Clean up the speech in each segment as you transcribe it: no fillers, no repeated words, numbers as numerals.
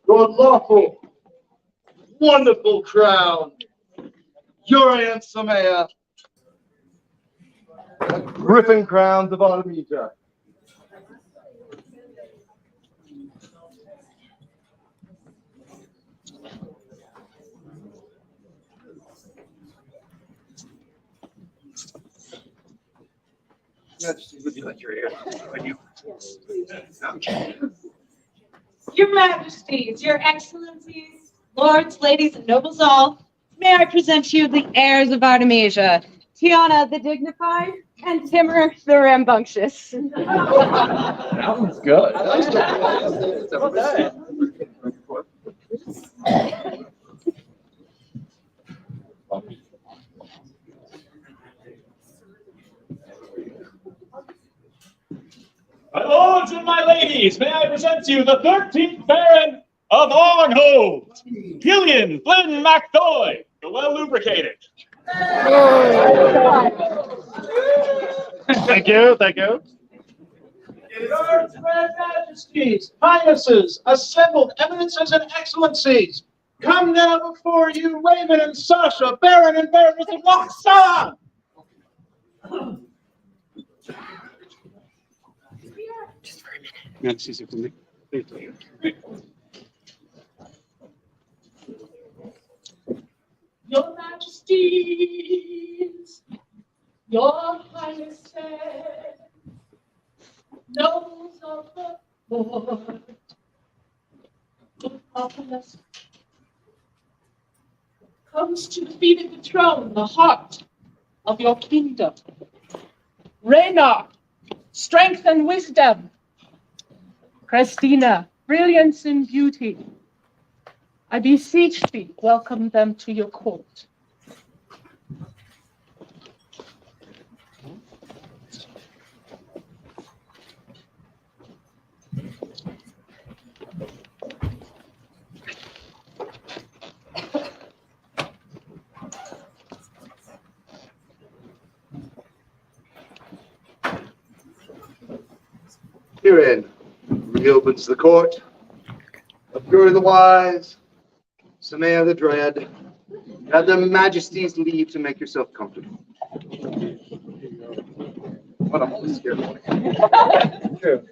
Your lawful, wonderful crown, your Aunt Samea, the griffin crowns of Artemisia. Majesty, would you like your ear? Your Majesties, Your Excellencies, Lords, Ladies, and Nobles all, may I present to you the heirs of Artemisia, Tiana the Dignified, and Timur the Rambunctious. That was good. My lords and my ladies, may I present to you the 13th Baron of Arnhold, Gillian Flynn MacDoy, the well-lubricated. Thank you, thank you. Your Grand Majesties, Highnesses, assembled eminences and excellencies, come now before you, Raymond and Sasha, Baron and Baroness of Lochsa. Majesty's for me. Your Majesties, Your Highnesses, nobles of the Lord, good populace comes to the feet of the throne, the heart of your kingdom. Reina, strength and wisdom. Christina, brilliance and beauty. I beseech thee, welcome them to your court. Herein reopens the court of Guri the Wise, Samea the Dread. Have the Majesty's leave to make yourself comfortable. What I'm always scared of. True.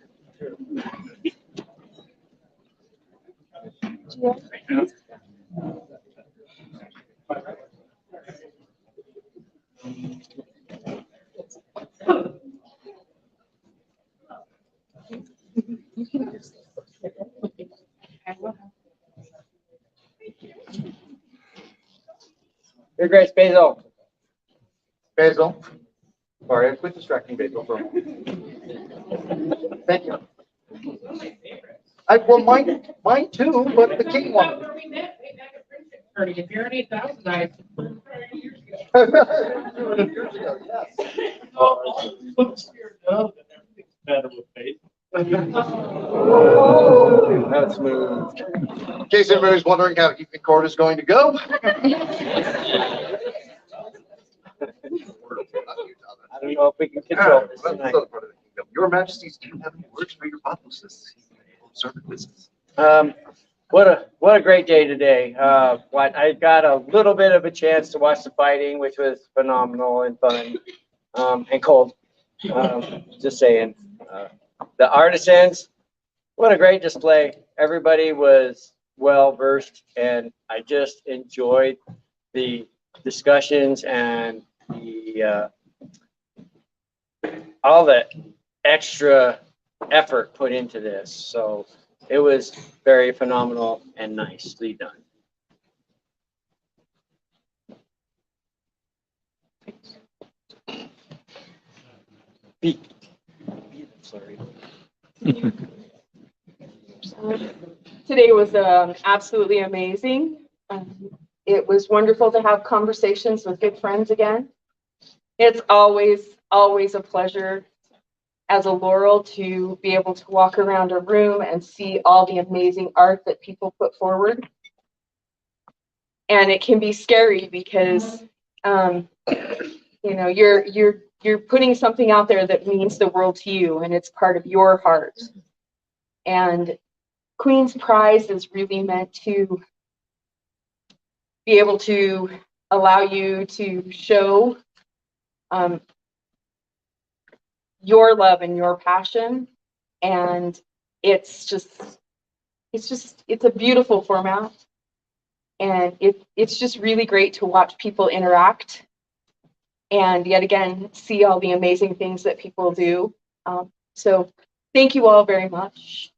Your Grace, Basil. Basil. Sorry, quit distracting Basil for a moment. Thank you. Well, mine too, but the king That's one. where we met. We had a friendship party. If you're an 8,000, I years ago. Yes. Looks weird now, but everything's better with faith. That's smooth. In case anybody's wondering how evening court is going to go. I don't know if we can control this That's tonight. the other part of the kingdom. Your Majesties, do you have any words for your populace this observant business? What a great day today. I got a little bit of a chance to watch the fighting, which was phenomenal and fun, and cold. Just saying. The artisans, what a great display. Everybody was well versed, and I just enjoyed the discussions and the all the extra effort put into this. So it was very phenomenal and nicely done. Sorry. Today was absolutely amazing. It was wonderful to have conversations with good friends again. It's always a pleasure as a Laurel to be able to walk around a room and see all the amazing art that people put forward. And it can be scary because, you're putting something out there that means the world to you, and it's part of your heart. And Queen's Prize is really meant to be able to allow you to show your love and your passion. And it's a beautiful format. And it's just really great to watch people interact and yet again see all the amazing things that people do. So thank you all very much.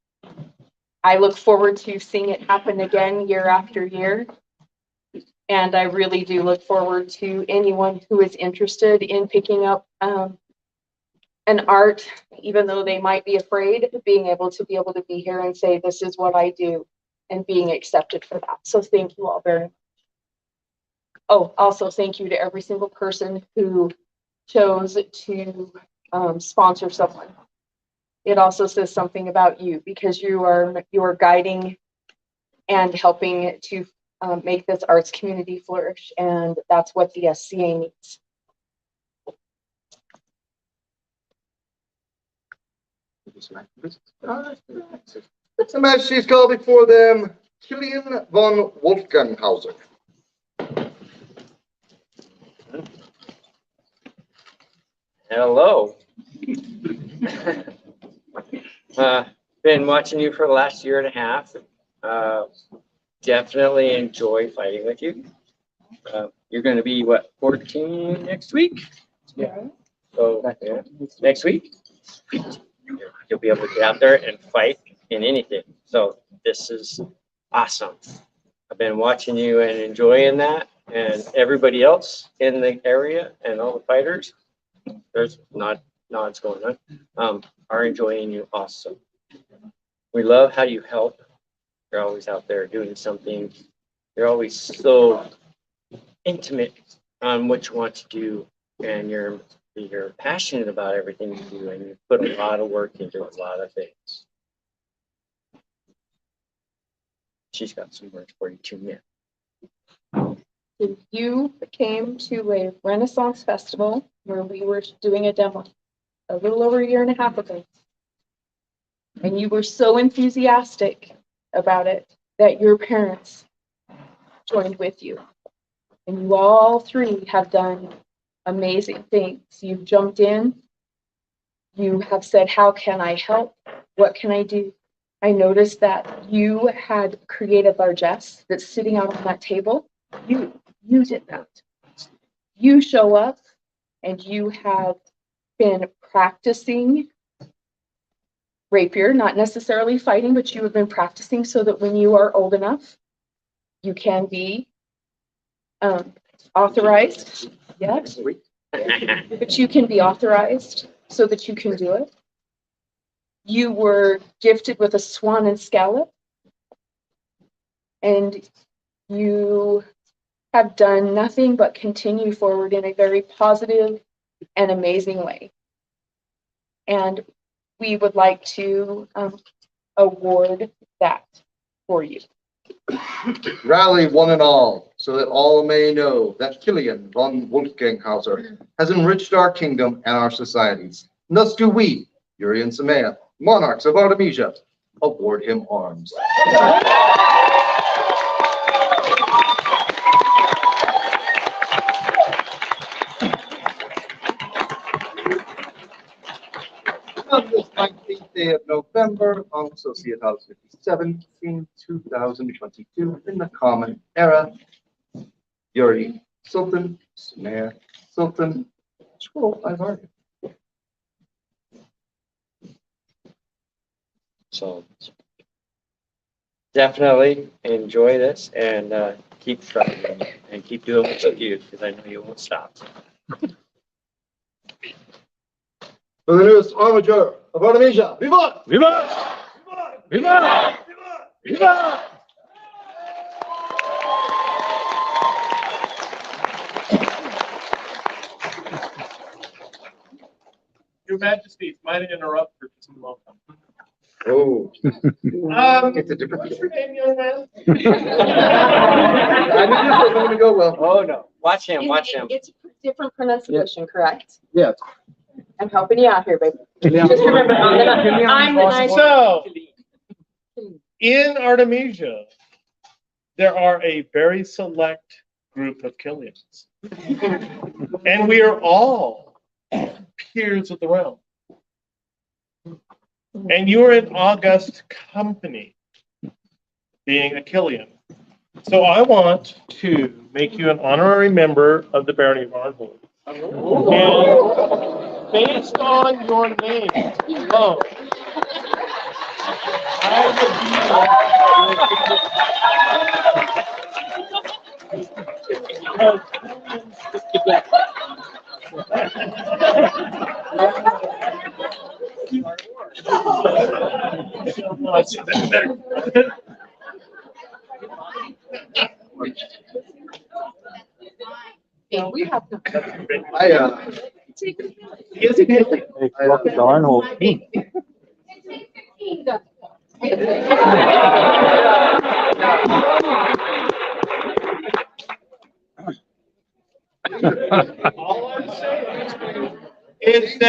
I look forward to seeing it happen again year after year. And I really do look forward to anyone who is interested in picking up an art, even though they might be afraid, being able to be here and say, this is what I do, and being accepted for that. So thank you all very much. Oh, also thank you to every single person who chose to sponsor someone. It also says something about you because you are guiding and helping to make this arts community flourish, and that's what the SCA needs. The Majesties call before them Kilian von Wolfganghausen. Hello. Been watching you for the last year and a half. Definitely enjoy fighting with you. You're going to be, what, 14 next week? Yeah. So yeah, next week, you'll be able to get out there and fight in anything. So this is awesome. I've been watching you and enjoying that, and everybody else in the area and all the fighters, there's nods going on, are enjoying you also. We love how you help. You're always out there doing something. You're always so intimate on what you want to do, and you're passionate about everything you do, and you put a lot of work into a lot of things. She's got some words for you too, yeah. You came to a Renaissance festival where we were doing a demo a little over a year and a half ago. And you were so enthusiastic about it that your parents joined with you. And you all three have done amazing things. You've jumped in. You have said, how can I help? What can I do? I noticed that you had created largesse that's sitting out on that table. You did that. You show up and you have been practicing rapier, not necessarily fighting, but you have been practicing so that when you are old enough, you can be authorized. Yes, but you can be authorized so that you can do it. you were gifted with a swan and scallop, and you have done nothing but continue forward in a very positive and amazing way. And we would like to award that for you. Rally one and all, so that all may know that Killian von Wolfganghauser has enriched our kingdom and our societies. And thus do we, Yuri and Samea, monarchs of Artemisia, award him arms. On this 19th day of November, on Societas 57, in 2022, in the Common Era, Yuri Sultan, Samea Sultan, scroll 5 already. So definitely enjoy this and keep striving and keep doing what you do, because I know you won't stop. For the newest armature of Artemisia, vivat! Viva! Viva! Viva! Your Majesty, might I interrupt for just a moment? Oh, it's a different. What's your name, young man? I knew this was going to go well. Oh, no. Watch him, watch him. It's a different pronunciation, correct? Yeah. I'm helping you out here, baby. Just remember, I'm the nice. So, in Artemisia, there are a very select group of Killians. And we are all peers of the realm. And you are in august company, being a Killian. So I want to make you an honorary member of the Barony of Arnhold. And based on your name alone, We have to. Welcome to Arnhold. All I'm saying is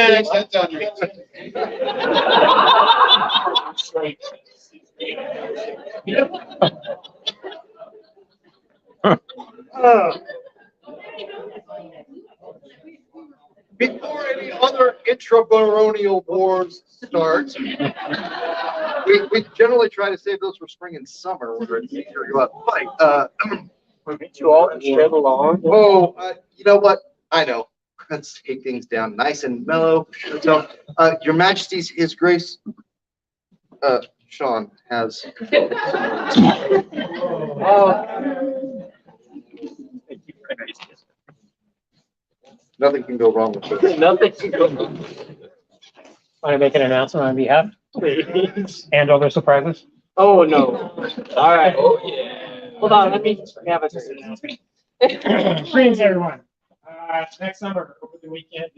Before any other intra-baronial wars start, we generally try to save those for spring and summer when it's easier to go out and fight. You all shred along. You know what? I know. Let's take things down nice and mellow. So, Your Majesty's His Grace, Sean has. Nothing can go wrong with this. Nothing can go wrong. Want to make an announcement on behalf Please. and other surprises? Oh, no. All right. Oh, yeah. Hold on, let me have a Greetings, everyone. Next summer, over the weekend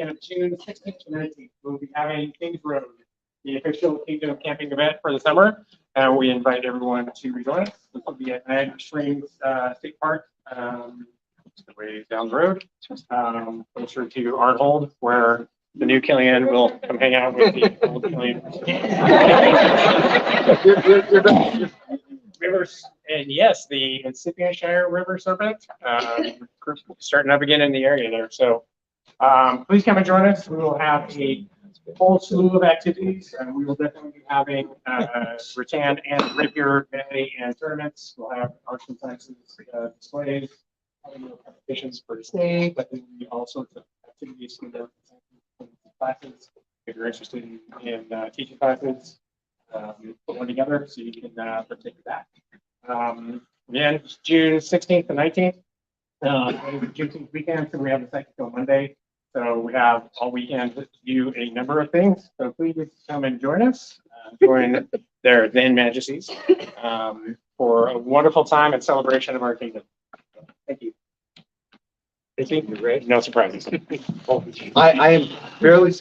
of June 16th to 19th, we'll be having Kings Road, the official Kingdom camping event for the summer. And we invite everyone to join us. This will be at Niagara Springs State Park, just a way down the road, closer to Arnhold, where the new Killian will come hang out with the old Killian. Rivers, and yes, the incipient Shire River Serpent, starting up again in the area there. So please come and join us. We will have a whole slew of activities, and we will definitely be having rattan and rapier melee and tournaments. We'll have arts and sciences displays, competitions for display, but then all sorts of activities in the classes. If you're interested in teaching classes, put one together so you can partake of that. Again, June 16th and 19th. Juneteenth weekend, so we have the second till Monday. So we have all weekend to do a number of things. So please come and join us, join their then majesties, for a wonderful time and celebration of our kingdom. Thank you. Thank you, Ray. No surprises. I am fairly,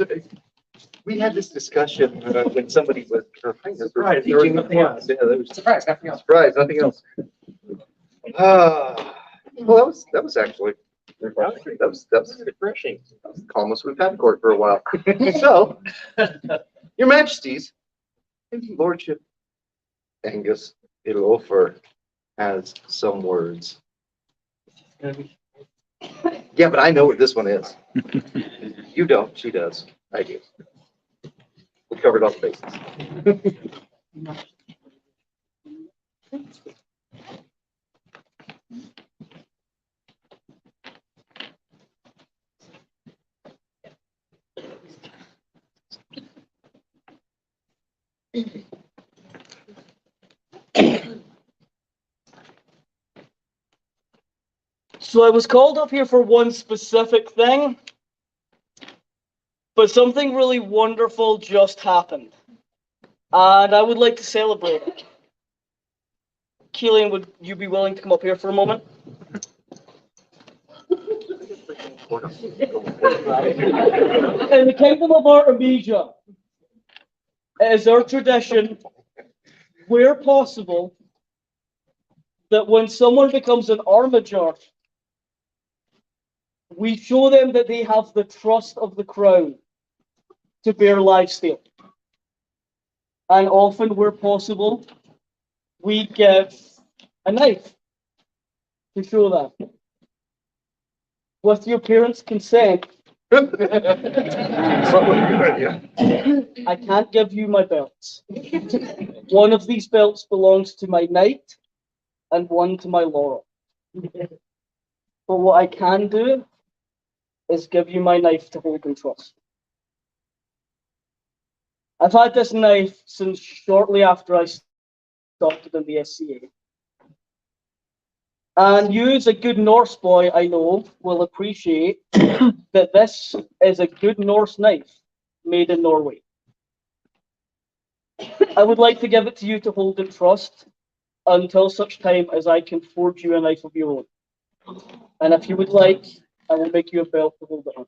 we had this discussion when somebody was, her highness was teaching the class. Yeah, there was Surprise, nothing else. surprise, nothing else. Well, that was actually, that was Refreshing. the calmest we've had in court for a while. So, your majesties, his lordship Angus Ilofer has some words. Yeah, but I know what this one is. You don't, she does. I do. We covered all the bases. So I was called up here for one specific thing, but something really wonderful just happened, and I would like to celebrate it. Keelan, would you be willing to come up here for a moment? In the kingdom of Artemisia, it is our tradition, where possible, that when someone becomes an armiger, we show them that they have the trust of the crown to bear lifestyle. And often, where possible, we give a knife to show that. With your parents' consent, Probably a good idea. I can't give you my belts. One of these belts belongs to my knight and one to my laurel. But what I can do is give you my knife to hold and trust. I've had this knife since shortly after I started in the SCA. And you, as a good Norse boy, I know, will appreciate that this is a good Norse knife made in Norway. I would like to give it to you to hold and trust until such time as I can forge you a knife of your own. And if you would like, I will make you a belt to hold it on.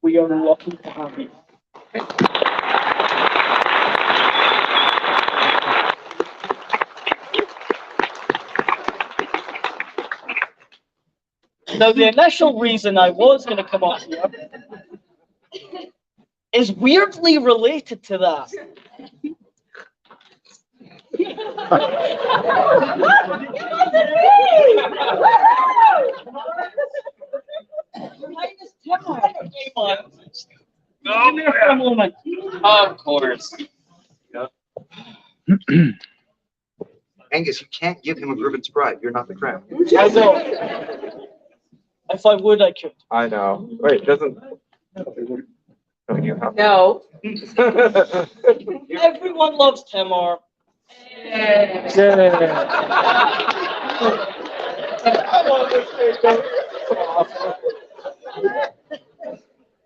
We are lucky to have you. Now, the initial reason I was going to come up here is weirdly related to that. Come here for a moment. Of course. Angus, you can't give him a Griffith's pride. You're not the crown. I know. If I would, I could. I know. Wait, doesn't. Don't you have? No. Everyone loves Tamar.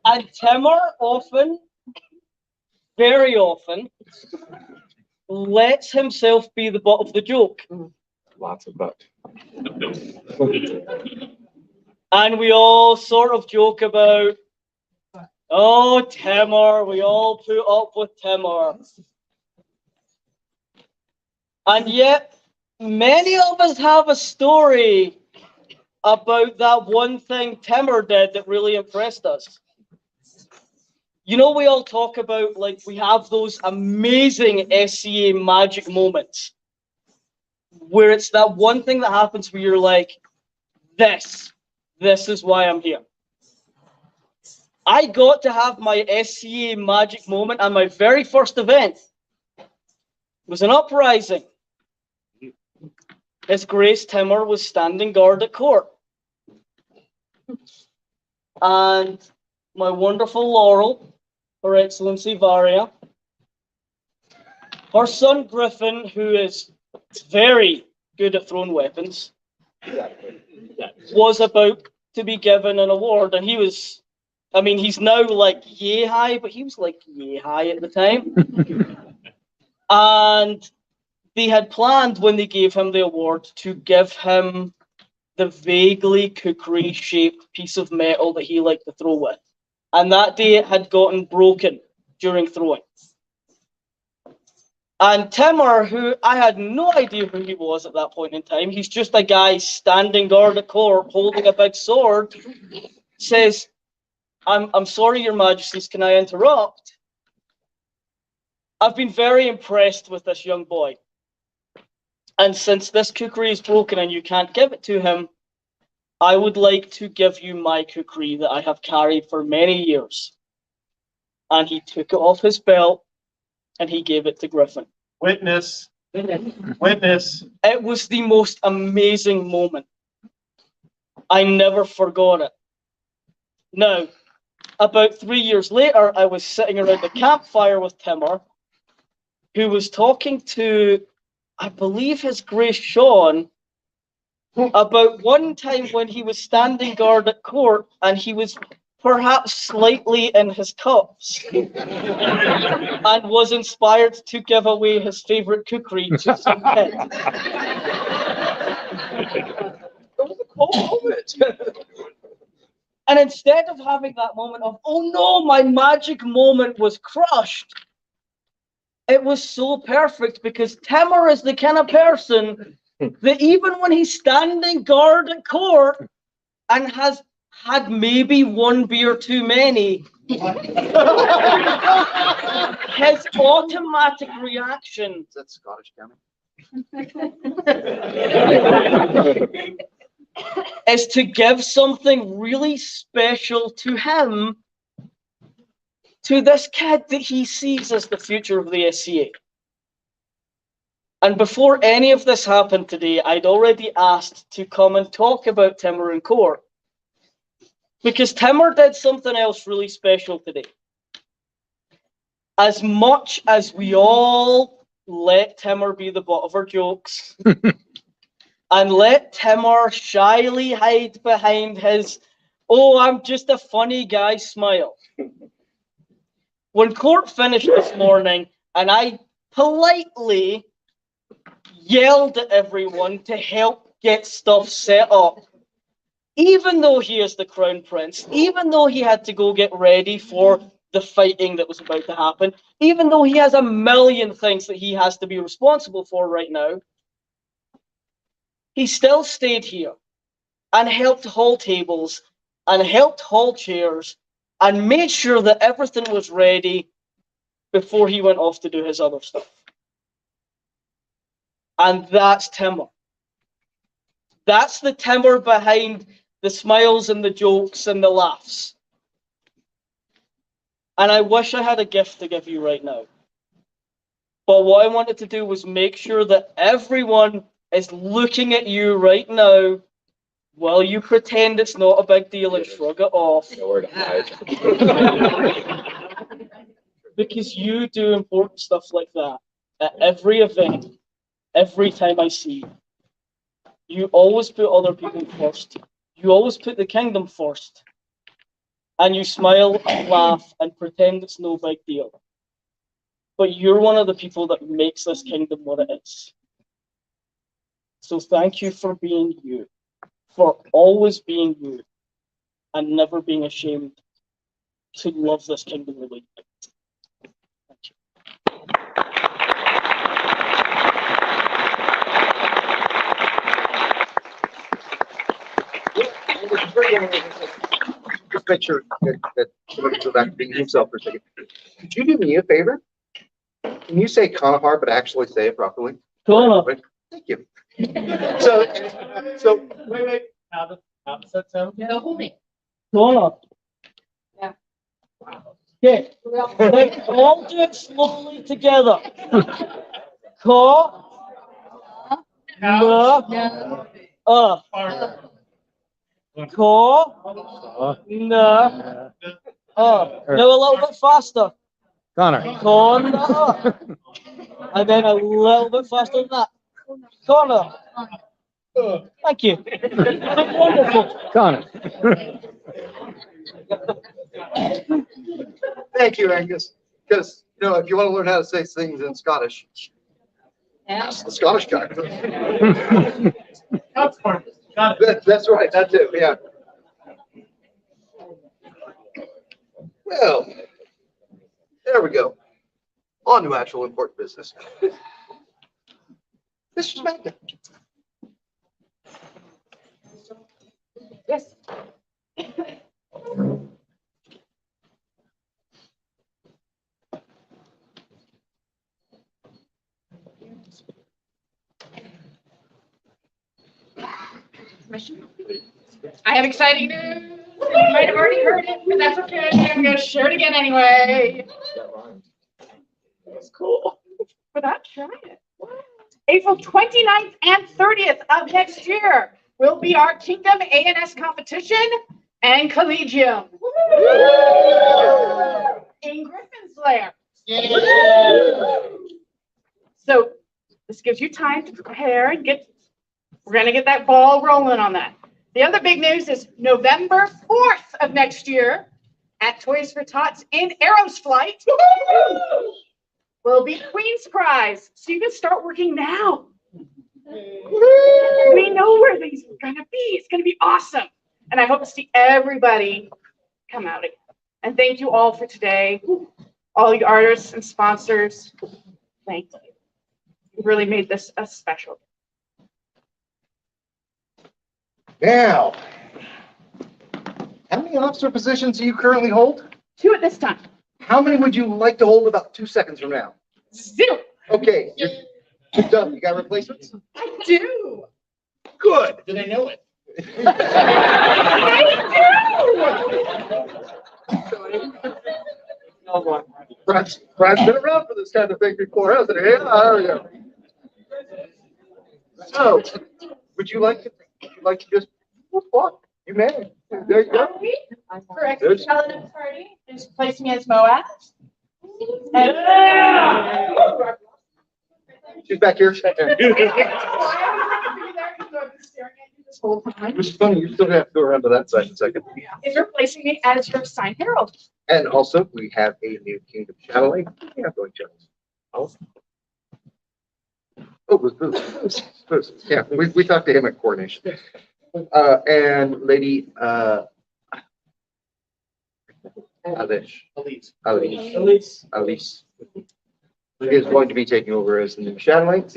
And Tamar often, very often, lets himself be the butt of the joke. Lots of butt. And we all sort of joke about, oh, Tamar, we all put up with Tamar. And yet, many of us have a story about that one thing Tamar did that really impressed us. You know, we all talk about, like, we have those amazing SCA magic moments where it's that one thing that happens where you're like, this is why I'm here. I got to have my SCA magic moment, and my very first event was an uprising. His Grace Timur was standing guard at court. And my wonderful Laurel, Her Excellency Varia, her son Griffin, who is very good at throwing weapons, was about to be given an award, and he was, I mean, he's now like yay high, but he was like yay high at the time. And they had planned when they gave him the award to give him the vaguely kukri shaped piece of metal that he liked to throw with. And that day it had gotten broken during throwing. And Timur, who I had no idea who he was at that point in time, he's just a guy standing guard at court holding a big sword, says, I'm sorry, Your Majesties, can I interrupt? I've been very impressed with this young boy. And since this kukri is broken and you can't give it to him, I would like to give you my kukri that I have carried for many years. And he took it off his belt and he gave it to Griffin. Witness. Witness. It was the most amazing moment. I never forgot it. Now, about 3 years later, I was sitting around the campfire with Timur, who was talking to, I believe, His Grace Sean, about one time when he was standing guard at court and he was perhaps slightly in his cups and was inspired to give away his favorite kukri to some kid. It was a cool moment. And instead of having that moment of, oh no, my magic moment was crushed, it was so perfect because Timur is the kind of person that even when he's standing guard at court and has had maybe one beer too many, his automatic reaction Is that Scottish County? is to give something really special to him, to this kid that he sees as the future of the SCA. And before any of this happened today, I'd already asked to come and talk about Timur in court. Because Timur did something else really special today. As much as we all let Timur be the butt of our jokes, and let Timur shyly hide behind his, oh, I'm just a funny guy smile. When court finished this morning, and I politely yelled at everyone to help get stuff set up, even though he is the crown prince, even though he had to go get ready for the fighting that was about to happen, even though he has a million things that he has to be responsible for right now, he still stayed here and helped haul tables and helped haul chairs and made sure that everything was ready before he went off to do his other stuff. And that's Timur. That's the Timur behind the smiles and the jokes and the laughs. And I wish I had a gift to give you right now. But what I wanted to do was make sure that everyone is looking at you right now while you pretend it's not a big deal and shrug it off. Nowhere to hide. Because you do important stuff like that at every event, every time I see you. You always put other people first. You always put the kingdom first. And you smile and laugh and pretend it's no big deal. But you're one of the people that makes this kingdom what it is. So thank you for being you, for always being you, and never being ashamed to love this kingdom the way you do. Thank you. Just make sure that somebody go back and bring himself for a second. Could you do me a favor? Can you say Conahar, but actually say it properly? Cool. Thank you. So Wait. How does that sound? Cool. Yeah. Okay. Let's all do it slowly together. Ka. Na. Ka. Na. Now a little bit faster. Connor. Ka. Na. And then a little bit faster than that. Connor. Thank you. Wonderful. Connor. Thank you, Angus. Because, if you want to learn how to say things in Scottish, ask the Scottish guy. That's fine. That's right, that too, yeah. Well, there we go. On to actual important business. Mr. Smackdown. Yes. I have exciting news. You might have already heard it, but that's okay. I'm going to share it again anyway. It's cool. For that, try it. April 29th and 30th of next year will be our Kingdom A&S competition and Collegium in Griffin's Lair. So this gives you time to prepare and we're going to get that ball rolling on that. The other big news is November 4th of next year at Toys for Tots in Arrows Flight will be Queen's Prize. So you can start working now. We know where these are going to be. It's going to be awesome. And I hope to see everybody come out again. And thank you all for today. All you artists and sponsors, thank you. You really made this a special. Now, how many officer positions do you currently hold? 2 at this time. How many would you like to hold about 2 seconds from now? 0. Okay, you're done. You got replacements? I do. Good. Do they know it? Brad's been around for this kind of thing before, hasn't he? Yeah, there we go. So, would you like to just walk? You may. There you go. For extra Paladin party, just place me as Moab. And She's back here. Why are you looking there? Because I've been staring at you this whole time. Which is funny, you still have to go around to that side in a second. Is replacing me as your sign herald. And also, we have a new Kingdom Chalet. Yeah, going channels. Oh, Booze. Yeah, we talked to him at coordination. And Lady, Alice is going to be taking over as the new Shadowlight.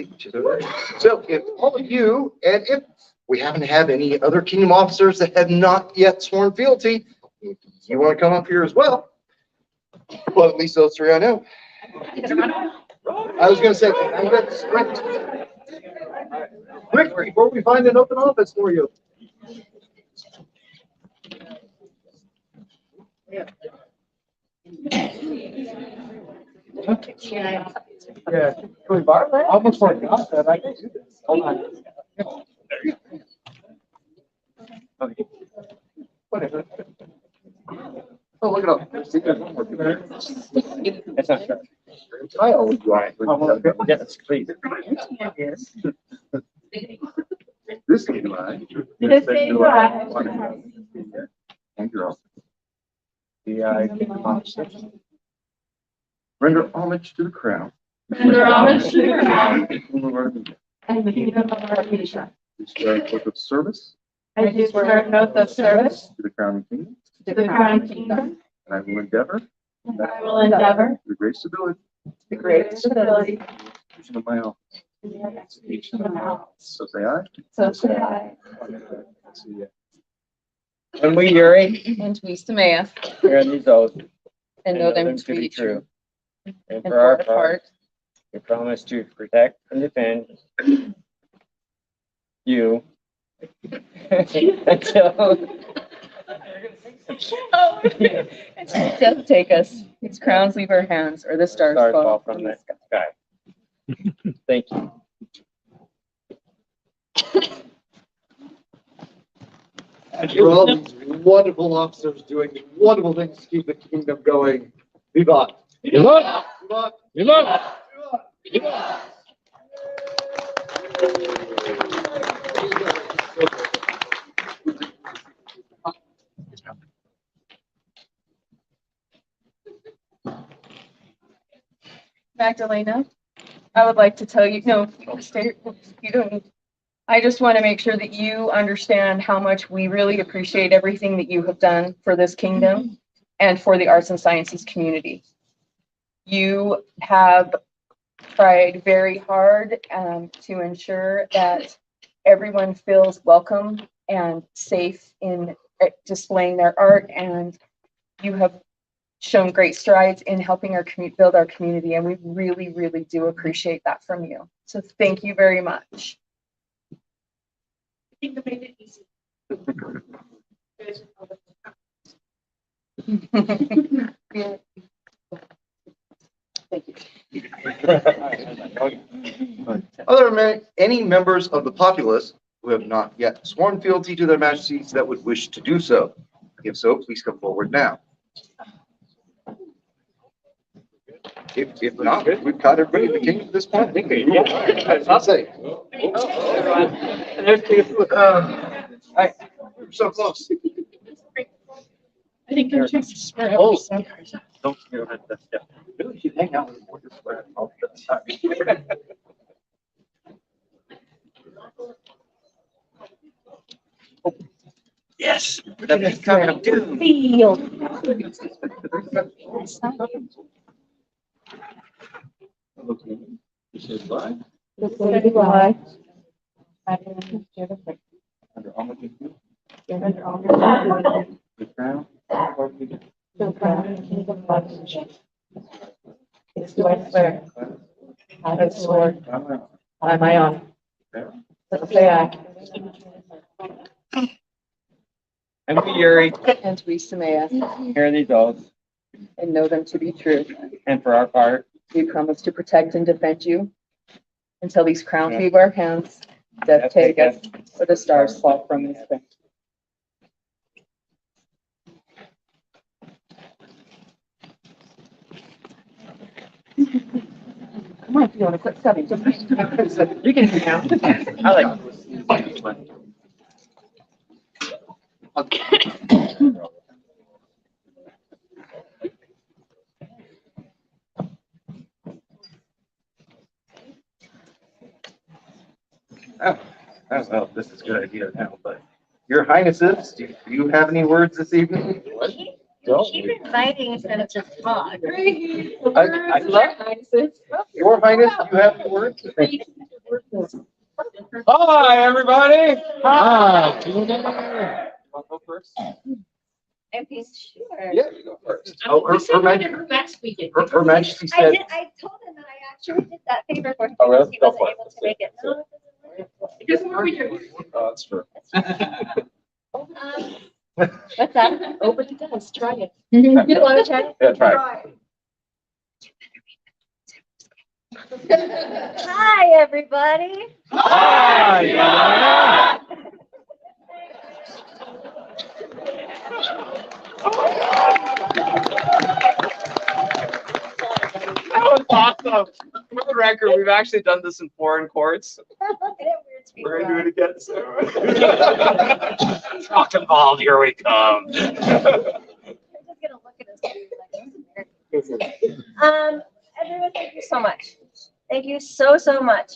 So if all of you, and if we happen to have any other Kingdom officers that have not yet sworn fealty, if you want to come up here as well, well, at least those 3 I know. I was going to say, I got script. Quick, before we find an open office for you. Yeah, can we borrow that? Almost forgot that I could do this. Hold on. Okay. Whatever. Oh, look it up. That's not sure. I always like. Yes, please. This game line. This game line. And girl. Render homage to the crown. Render homage to the crown. And the kingdom of Artemisia. Swear an oath of service. I do swear an oath of service To the crown and kingdom. to the crown and kingdom. And I will endeavor. And I will endeavor To the greatest ability. to greatest ability Of my own. to the execution of my office. So say I. So say I. And we, Yuri, And we, Samaya, swear these oaths and know them to be true. And And for our for part, we promise to protect and defend you until Death take us, its crowns leave our hands, or the stars stars fall fall from from the the sky. sky. Thank you. And for all these wonderful officers doing wonderful things to keep the kingdom going. Vivat. Vivat. Vivat. Vivat. Vivat. Magdalena, I would like to tell you, no, stay, you don't need. I just want to make sure that you understand how much we really appreciate everything that you have done for this kingdom and for the arts and sciences community. You have tried very hard to ensure that everyone feels welcome and safe in displaying their art, and you have shown great strides in helping our build our community, and we really, really do appreciate that from you. So thank you very much. I think they made it easy. Thank you. Any members of the populace who have not yet sworn fealty to their majesties that would wish to do so? If so, please come forward now. If not, we've got everybody in the kingdom at this point. I'll say. We're so close. I think they're just spread Oh. out. Don't you know that? Really should hang out with more square all the time. Yes, that's kind of doom. Do I swear? I have sworn by my honor. Say aye. And we, Yuri, And we, Samaya, hear these oaths, and know them to be true. and for our part, We promise to protect and defend you until these crowns leave our hands, death take us, or the stars fall from the sky. Come on, if you want to quit studying. you can hang out. I like this. Oh, well, this is a good idea now, but your highnesses, do you have any words this evening? Keep inviting instead of just talk. I love your highness, do you have any words? Hi, everybody. Hi. Want to go first? If he's sure. Yeah, you go first. Oh, We said her that majesty, next weekend. her majesty I said, did, I told him that I actually did that favor for him Oh, really? because he Go wasn't for it. able to make it. No, It doesn't work with your. oh, that's true. what's that? Oh, but it does, try it. You don't want to try it? Yeah, try it. Hi, everybody. Hi. That was awesome. For the record, we've actually done this in foreign courts. We're gonna do it again soon. Rock and ball, here we come. I'm just gonna look at us. Everyone, thank you so much. Thank you so much.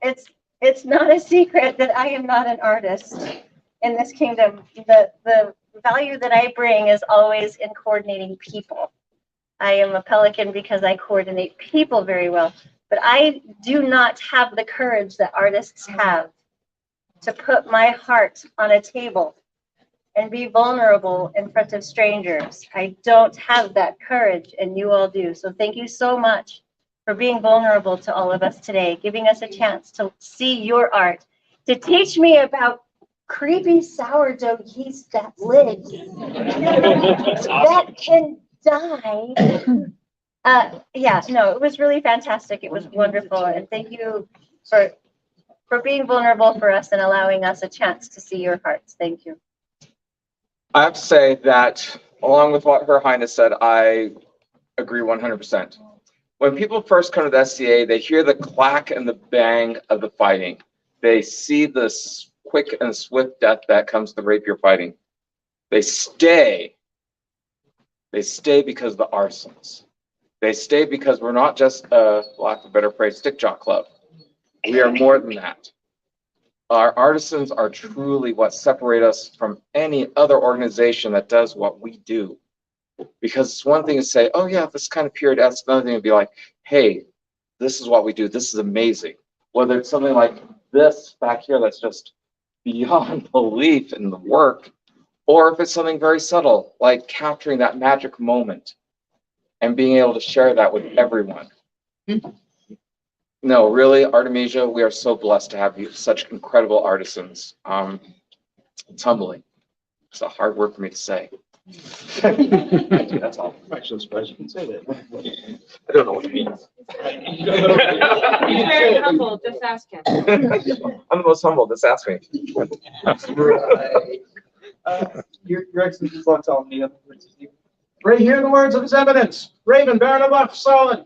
It's not a secret that I am not an artist in this kingdom. The value that I bring is always in coordinating people. I am a pelican because I coordinate people very well, but I do not have the courage that artists have to put my heart on a table and be vulnerable in front of strangers. I don't have that courage, and you all do. So thank you so much for being vulnerable to all of us today, giving us a chance to see your art, to teach me about creepy sourdough yeast that lives, that can die. Yeah, no, it was really fantastic. It was wonderful. And thank you for being vulnerable for us and allowing us a chance to see your hearts. Thank you. I have to say that, along with what Her Highness said, I agree 100%. When people first come to the SCA, they hear the clack and the bang of the fighting. They see the quick and swift death that comes to rapier fighting. They stay because of the artisans. They stay because we're not just a, lack of a better phrase, stick jock club. We are more than that. Our artisans are truly what separate us from any other organization that does what we do. Because it's one thing to say, oh yeah, this kind of period. That's another thing to be like, hey, this is what we do. This is amazing. Whether it's something like this back here that's just beyond belief in the work, or if it's something very subtle, like capturing that magic moment and being able to share that with everyone. No, really, Artemisia, we are so blessed to have you, such incredible artisans. It's humbling. It's a hard word for me to say. That's all. I'm actually surprised you can say that. I don't know what it means. He's very humble, just ask him. I'm the most humble. Just ask me. Your Excellency, what's on me? Right here the words of his eminence, Raven, Baron of Lochsallen.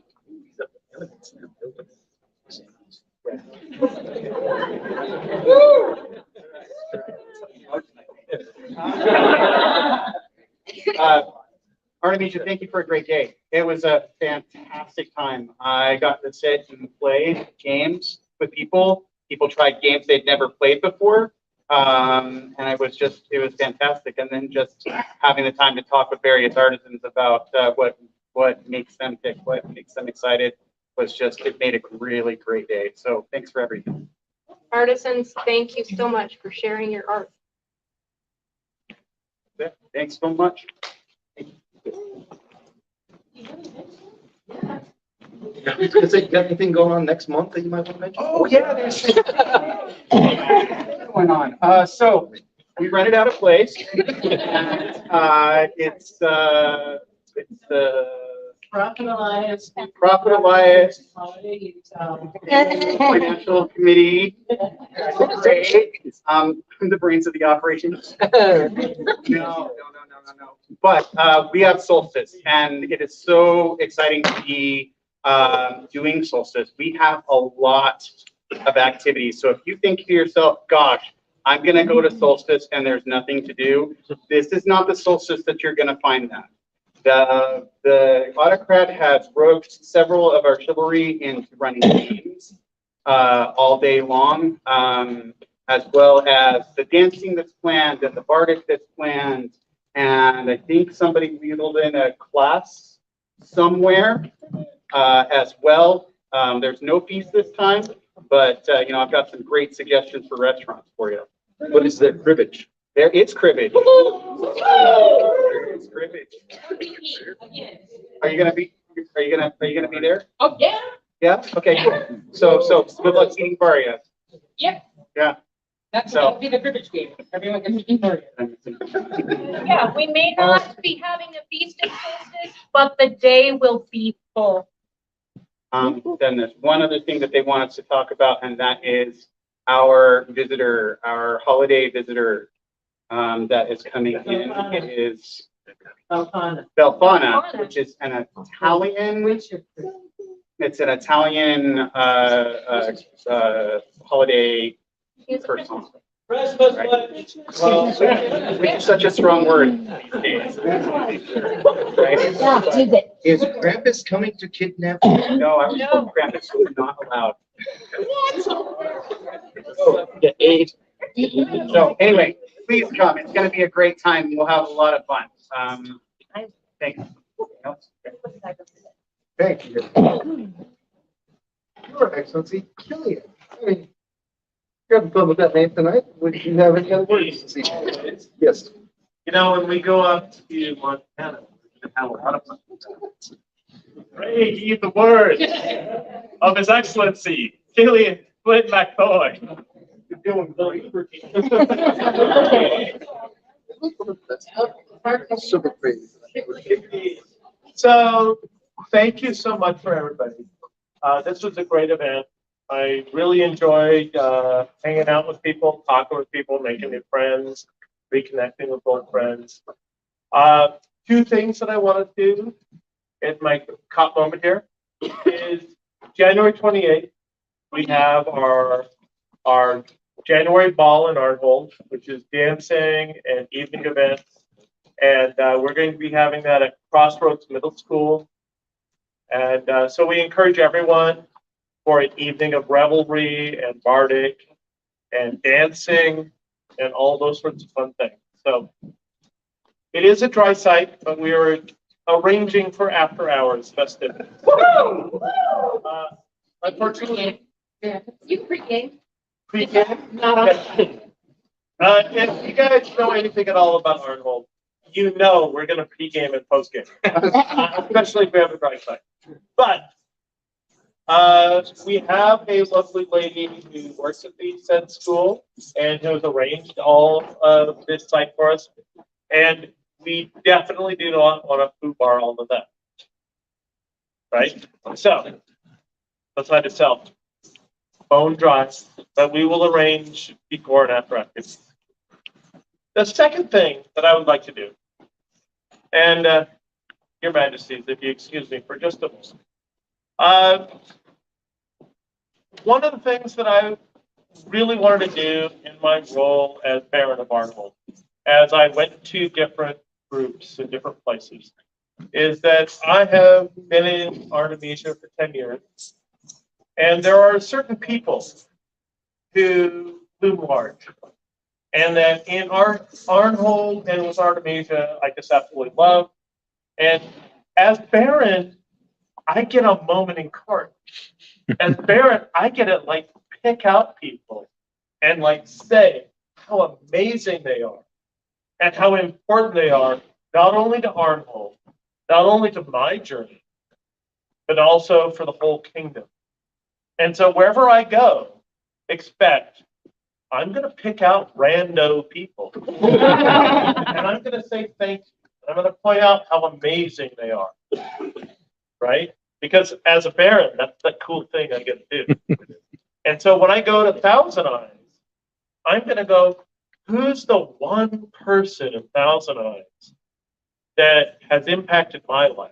Artemisia, thank you for a great day. It was a fantastic time. I got to sit and play games with people. People tried games they'd never played before. And it was fantastic. And then just having the time to talk with various artisans about what makes them tick, what makes them excited it made a really great day. So thanks for everything. Artisans, thank you so much for sharing your art. Thanks so much. Is it got anything going on next month that you might want to mention? Oh yeah, there's going on. So we rented out a place. And, it's the Profit Alliance. Financial Committee. Great. I'm the brains of the operation. No. But we have Solstice, and it is so exciting to be doing Solstice. We have a lot of activities. So if you think to yourself, gosh, I'm going to go to Solstice and there's nothing to do, this is not the Solstice that you're going to find that. The autocrat has roped several of our chivalry into running games all day long, as well as the dancing that's planned and the bardic that's planned. And I think somebody wheedled in a class somewhere as well. There's no feast this time, but I've got some great suggestions for restaurants for you. What is that cribbage? It's cribbage. It's cribbage. Are you gonna be there? Oh, yeah. Yeah. Okay. Cool. So good luck eating Baria. Yep. Yeah. That'll be the cribbage game. Everyone gets to eat Baria. Yeah, we may not be having a feast at Solstice, but the day will be full. Then there's one other thing that they want us to talk about, and that is our visitor, our holiday visitor that is coming in. It is Belfana, which is an Italian. It's an Italian holiday person. Right? Well, which is such a strong word these days. Right? Is Krampus coming to kidnap? No, I was told Krampus was not allowed. So anyway, please come. It's going to be a great time. We'll have a lot of fun. Thanks. Thank you. Your Excellency, Killian. I mean, you're having fun with that name tonight. Would you have any other words to say? Yes. When we go up to Montana, we're going to have a lot of fun. Ready to eat the word of His Excellency, Killian Flint McCoy. You're doing great. Super praise. So, thank you so much for everybody. This was a great event. I really enjoyed hanging out with people, talking with people, making new friends, reconnecting with old friends. Two things that I want to do at my cop moment here is January 28th, we have our January ball in Arnold, which is dancing and evening events. And we're going to be having that at Crossroads Middle School. And so we encourage everyone for an evening of revelry and bardic and dancing and all those sorts of fun things. So it is a dry site, but we are arranging for after hours festivities. Unfortunately, You pregame. pre-game. Not on. If you guys know anything at all about Arnold, you know we're going to pre-game and post-game, especially if we have a dry site. But we have a lovely lady who works at the said school and who has arranged all of this site for us. And we definitely do not want to food bar all of that. Right? So, besides itself, bone dry, but we will arrange before and after activities. The second thing that I would like to do, and Your Majesties, if you excuse me for just a moment. One of the things that I really wanted to do in my role as Baron of Arnold, as I went to different groups in different places, is that I have been in Artemisia for 10 years, and there are certain people who loom large. And that in Arnold and with Artemisia, I just absolutely love. And as Baron, I get a moment in court. As Baron, I get to like pick out people and like say how amazing they are and how important they are, not only to Arnold, not only to my journey, but also for the whole kingdom. And so wherever I go, expect I'm going to pick out rando people. And I'm going to say thank you. And I'm going to point out how amazing they are. Right? Because as a Baron, that's the cool thing I get to do. And so when I go to Thousand Eyes, I'm going to go, who's the one person in Thousand Eyes that has impacted my life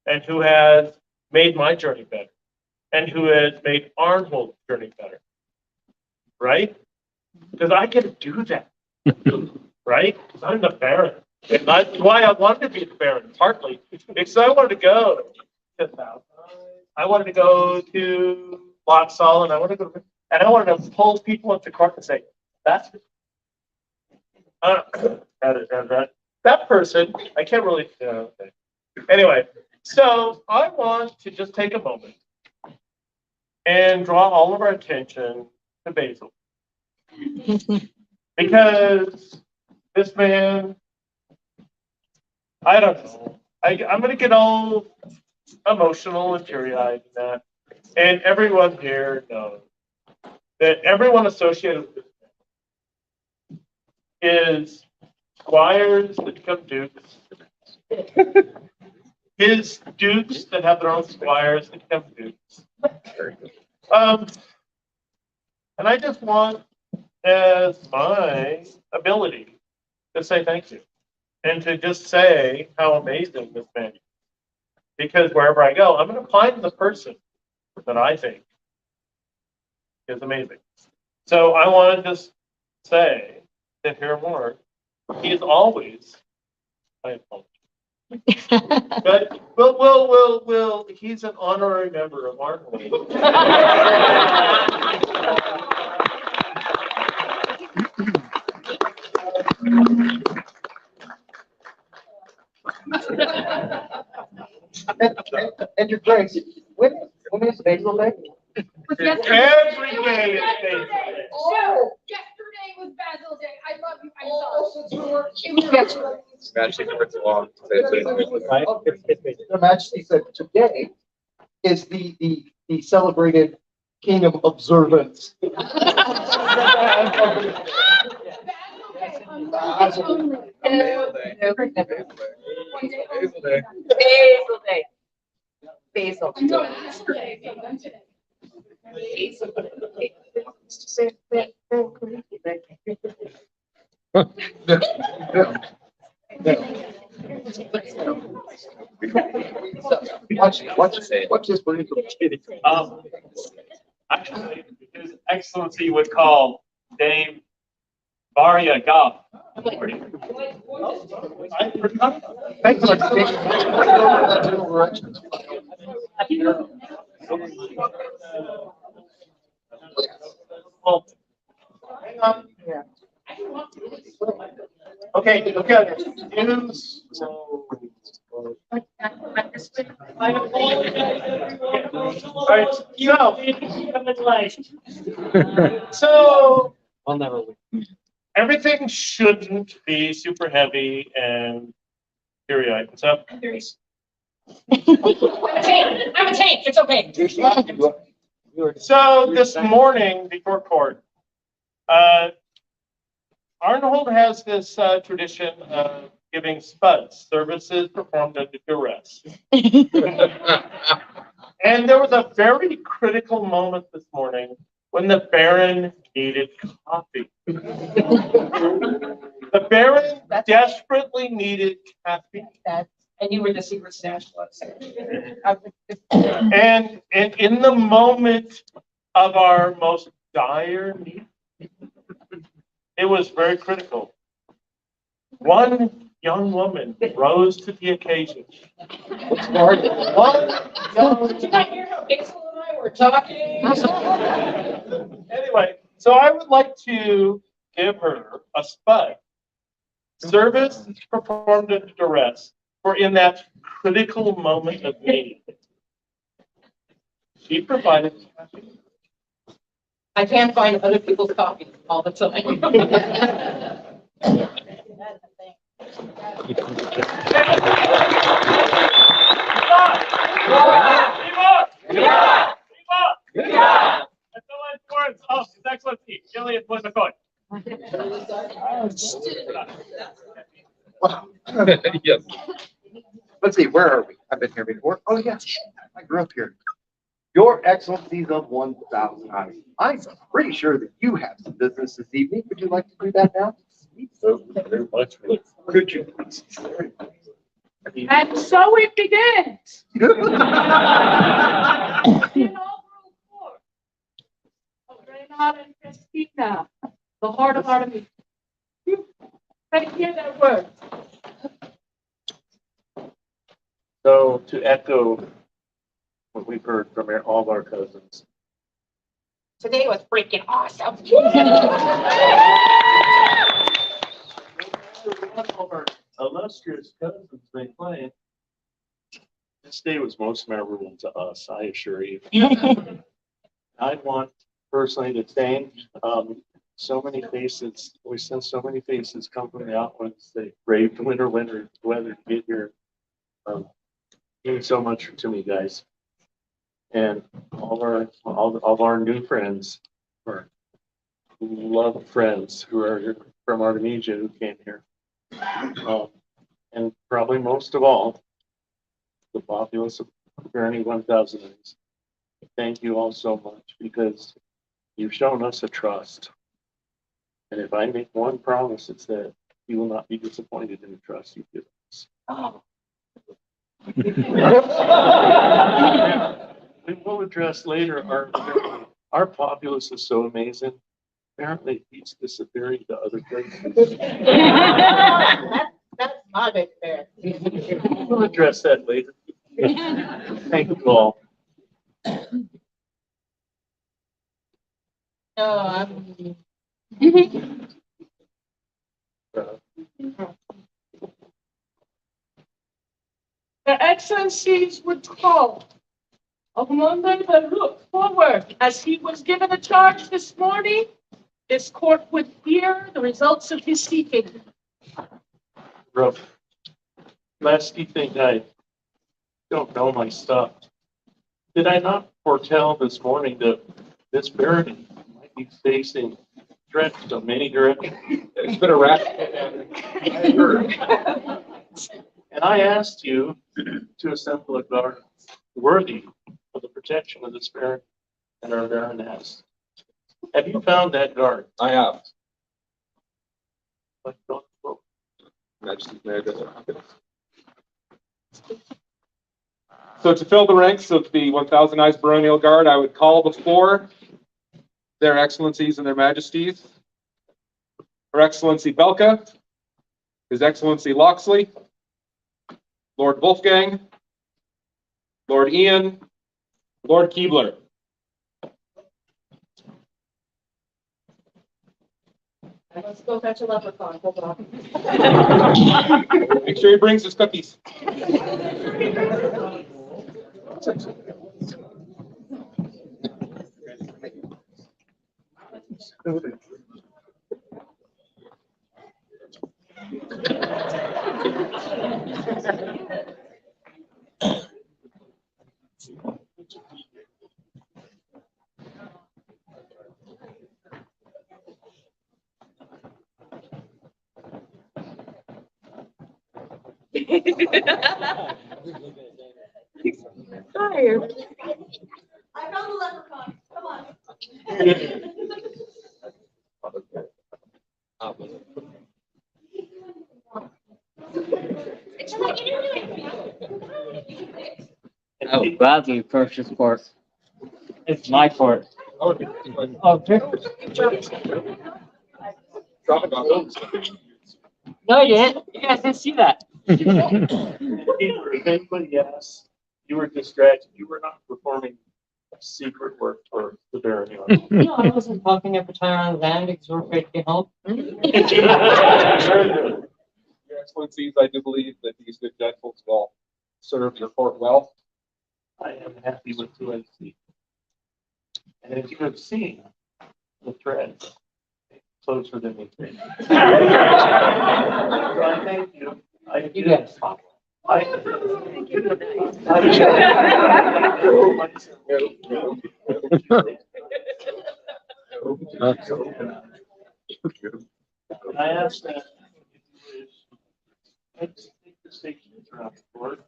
and who has made my journey better and who has made Arnold's journey better? Right? Because I get to do that. Right? Because I'm the Baron. And that's why I wanted to be the Baron, partly. Because I wanted to go to Thousand Eyes. I wanted to go to Loxall, and I wanted to go, and I wanted to pull people into court and say, that's that person, I can't really, okay. Anyway, so I want to just take a moment and draw all of our attention to Basil. Because this man, I don't know, I'm going to get all emotional and teary-eyed and that. And everyone here knows that everyone associated with this man is squires that become dukes, his dukes that have their own squires that become dukes. And I just want, as my ability, to say thank you and to just say how amazing this man is. Because wherever I go, I'm going to find the person that I think is amazing. So I want to just say that hereafter, he is always, I apologize. But he's an honorary member of Arnold. And your grace, when is Basil Day? Every day is Basil Day. Oh, yesterday was Basil Day. I love you. I saw it. Majesty never too long. Your Majesty said today is the celebrated kingdom observance. Basil. Watch this. Actually, His Excellency would call Dame Varia Goff I forgot. Thanks so much. Well, Hang on. okay, okay. News. All right, so I'll never. everything shouldn't be super heavy and teary-eyed. So I'm a tank, it's okay. So this morning before court, Arnold has this tradition of giving spuds, services performed under duress. And there was a very critical moment this morning when the Baron needed coffee. The Baron desperately needed caffeine. And you were the secret stash was. And in the moment of our most dire need, it was very critical. One young woman rose to the occasion. One young. Did you not hear how Pixel and I were talking? Anyway, so I would like to give her a spud. Service performed under duress, for in that critical moment of need, she provided caffeine. I can't find other people's coffee all the time. Oh, His Excellency, Gillian McCoy. Wow. Yes. Let's see, where are we? I've been here before. Oh, yes, I grew up here. Your Excellencies of 1,000 eyes. I'm pretty sure that you have some business this evening. Would you like to do that now? Very much. Could you? And so it begins. The inaugural court of Reynard and Christina, the heart of Artemisia. Ready to hear their words. So to echo what we've heard from all of our cousins. Today was freaking awesome. One of our illustrious cousins may claim this day was most memorable to us, I assure you. I want personally to thank so many faces. We sent so many faces come from the outlands. They braved winter weather to get here. Means so much to me, guys. And all of our new friends, our loved friends who are from Artemisia who came here. And probably most of all, the populace of Barony 1000. Thank you all so much because you've shown us a trust. And if I make one promise, it's that you will not be disappointed in the trust you give us. Oh. We will address later our populace is so amazing. Apparently, it keeps disappearing to other places. That's my big fan. We'll address that later. Thank you all. Their Excellencies were told of Monday to look forward as he was given a charge this morning. This court would hear the results of his seeking. Rough. Lest you think I don't know my stuff. Did I not foretell this morning that this barony might be facing threats from many directions? It's been a rat. And I asked you to assemble a guard worthy of the protection of this baron and our baroness. Have you found that guard? I have. But don't vote. Majesty, may I address it? So to fill the ranks of the 1,000 Eyes Baronial Guard, I would call before their Excellencies and their Majesties, Her Excellency Belka, His Excellency Loxley, Lord Wolfgang, Lord Ian, Lord Keebler. Let's go fetch a leprechaun. Hold on. Make sure he brings his cookies. Tired. I found the leprechaun. Come on. I will gladly approach this court. It's my court. Okay. No, you didn't. You guys didn't see that. If anybody asks, you were distracted. You were not performing secret work for the Baronial. No, I wasn't talking every time I was land because we're afraid to get home. Your Excellencies, I do believe that these good gentles will serve your court well. I am happy with who I see. And as you have seen, the threads closer than we think. So I thank you. You guys. I ask that if you wish, let's take the station throughout the board.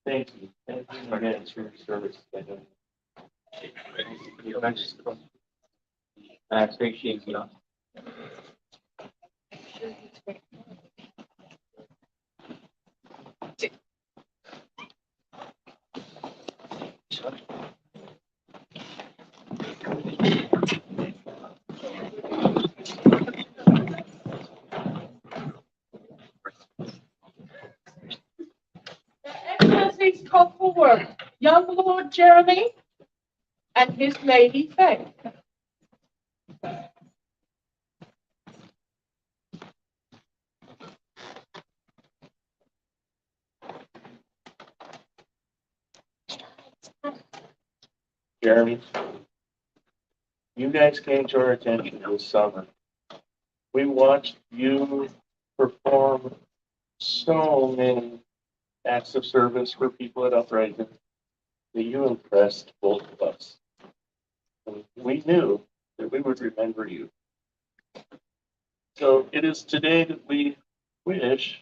Thank you. Thank you again for your service. I appreciate you. Excellencies, call forward young Lord Jeremy and his lady Faye. Jeremy, you guys came to our attention this summer. We watched you perform so many acts of service for people at Uprising that you impressed both of us. And we knew that we would remember you. So it is today that we wish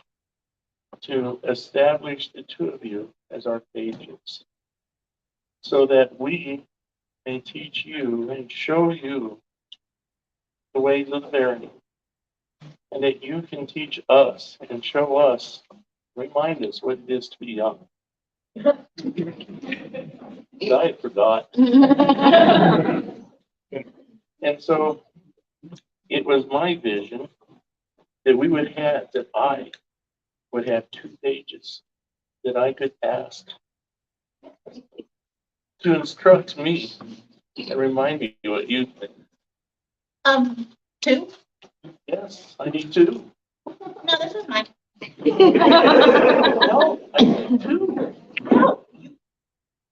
to establish the two of you as our pages, so that we may teach you and show you the ways of the Barony, and that you can teach us and show us, remind us what it is to be young. I forgot. And so it was my vision that we would have, that I would have 2 pages that I could ask to instruct me and remind me what you think. 2? Yes, I need 2. No, this is mine. No, I need 2. No,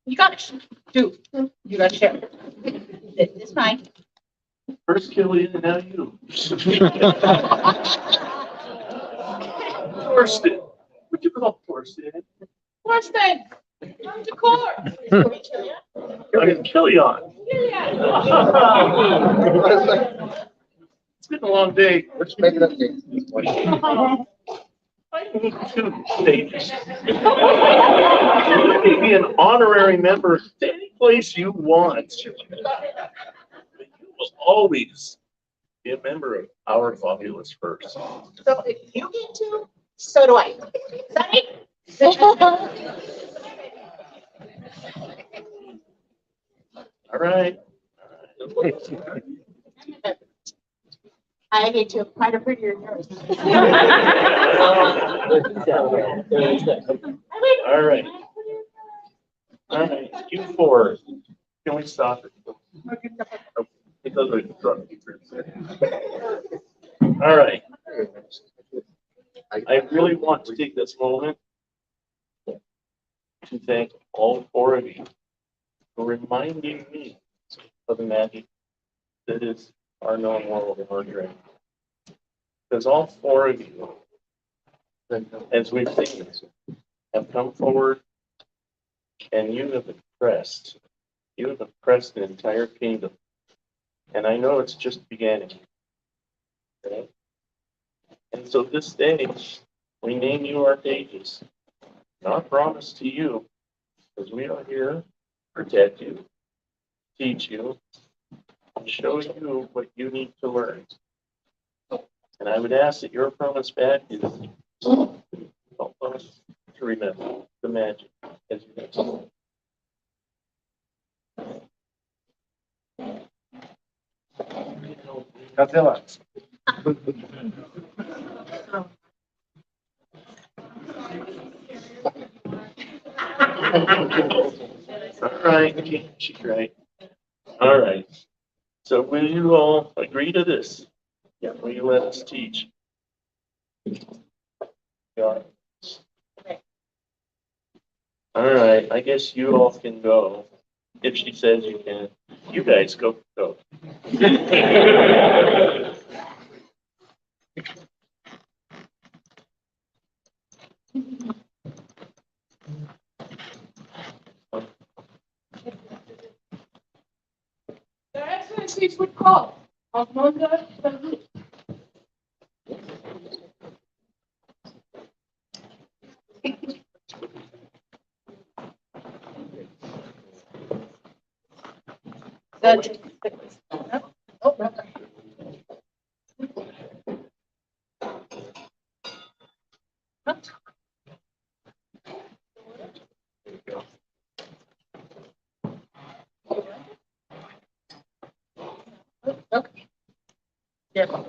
you got it. 2. You got to share. This is mine. First Killian, and now you. Torsten. Would you call Torsten? Torsten, come to court. I'm Killian. It's been a long day. Let's make it up. I need 2 pages. You can be an honorary member any place you want. You will always be a member of our fabulous first. So if you get 2, so do I. Is that it? All right. I need to. Mine are prettier than yours. All right. All right, you four. Can we stop it? It doesn't interrupt me for a second. All right. I really want to take this moment to thank all four of you for reminding me of the magic that is our known world of our dream. Because all four of you, as we've seen, have come forward and you have oppressed an entire kingdom. And I know it's just beginning. Okay? And so this day, we name you our pages. Not promised to you, because we are here to protect you, teach you, and show you what you need to learn. And I would ask that your promise back is help us to remember the magic as you next learn. Godzilla. All right, she's right. All right. So will you all agree to this? Yeah, will you let us teach? Yeah. All right, I guess you all can go. If she says you can. You guys go. Their Excellencies would call on Monday. Okay. Yeah.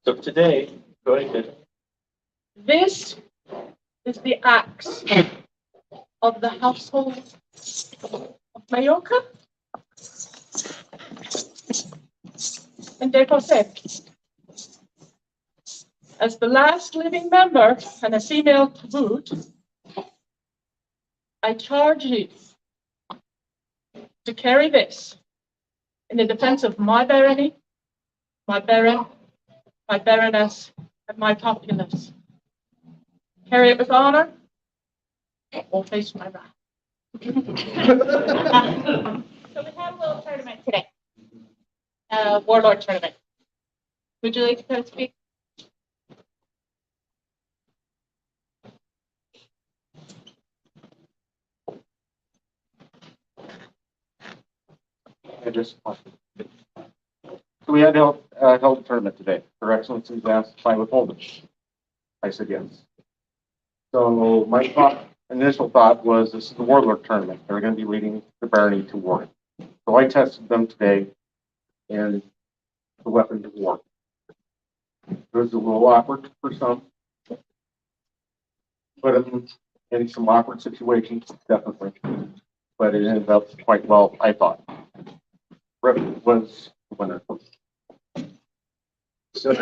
So today, go ahead. This is the axe of the household of Mallorca and de Jose. As the last living member and a female to boot, I charge you to carry this in the defense of my barony, my baron, my baroness, and my populace. Carry it with honor, or face my wrath. So we have a little tournament today. Warlord tournament. Would you like to speak? So we had held a tournament today. Her Excellency asked if I would hold it. I said yes. So my initial thought was this is the Warlord tournament. They're going to be leading the Barony to war. So I tested them today in the weapons of war. It was a little awkward for some, but in some awkward situations, definitely. But it ended up quite well, I thought. Rip was the winner. So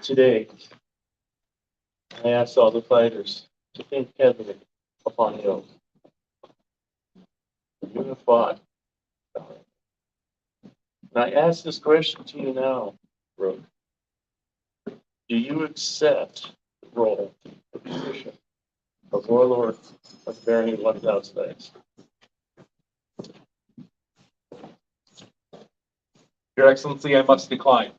today, I asked all the fighters to think heavily upon the oath. You have fought. And I ask this question to you now, Brooke. Do you accept the role, the position of Warlord of the Barony 1000 Knights? Your Excellency, I must decline.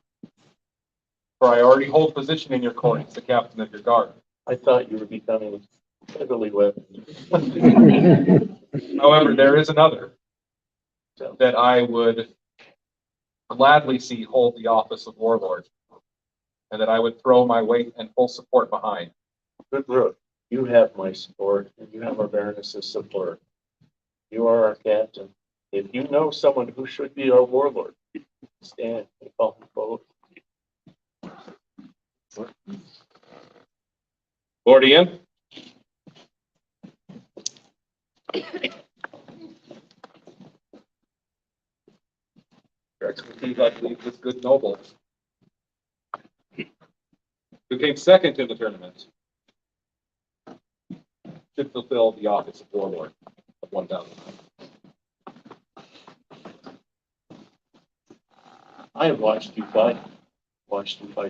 For I already hold position in your court as the captain of your guard. I thought you were becoming heavily weaponed. However, there is another. that I would gladly see hold the office of warlord, and that I would throw my weight and full support behind. Good Rook, you have my support, and you have our Baroness's support. You are our captain. If you know someone who should be our warlord, stand and call him forward. Lord Ian? Your Excellency, I believe this good noble, who came second in the tournament, should fulfill the office of warlord of 1,000. I have watched you fight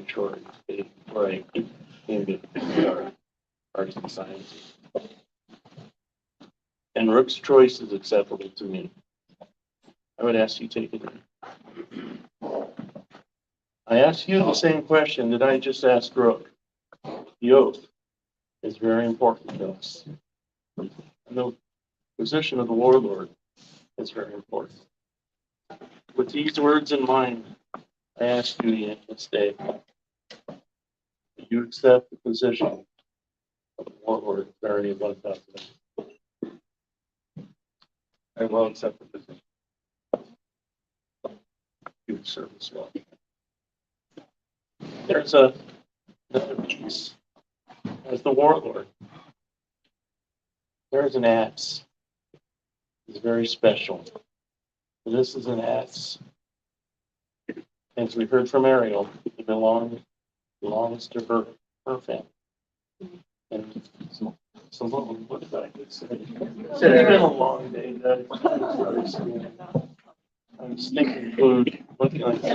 short where I came to our arts and sciences. And Rook's choice is acceptable to me. I would ask you to take it. I ask you the same question that I just asked Rook. The oath is very important to us. And the position of the warlord is very important. With these words in mind, I ask you, Ian, this day, that you accept the position of the warlord of Barony of 1,000. I will accept the position. You would serve as well. There's another piece. As the warlord, there's an axe. It's very special. This is an axe. As we heard from Ariel, it belongs to her family. And Simone, what did I just say? It's been a long day, guys. I'm stinking food. What can I say?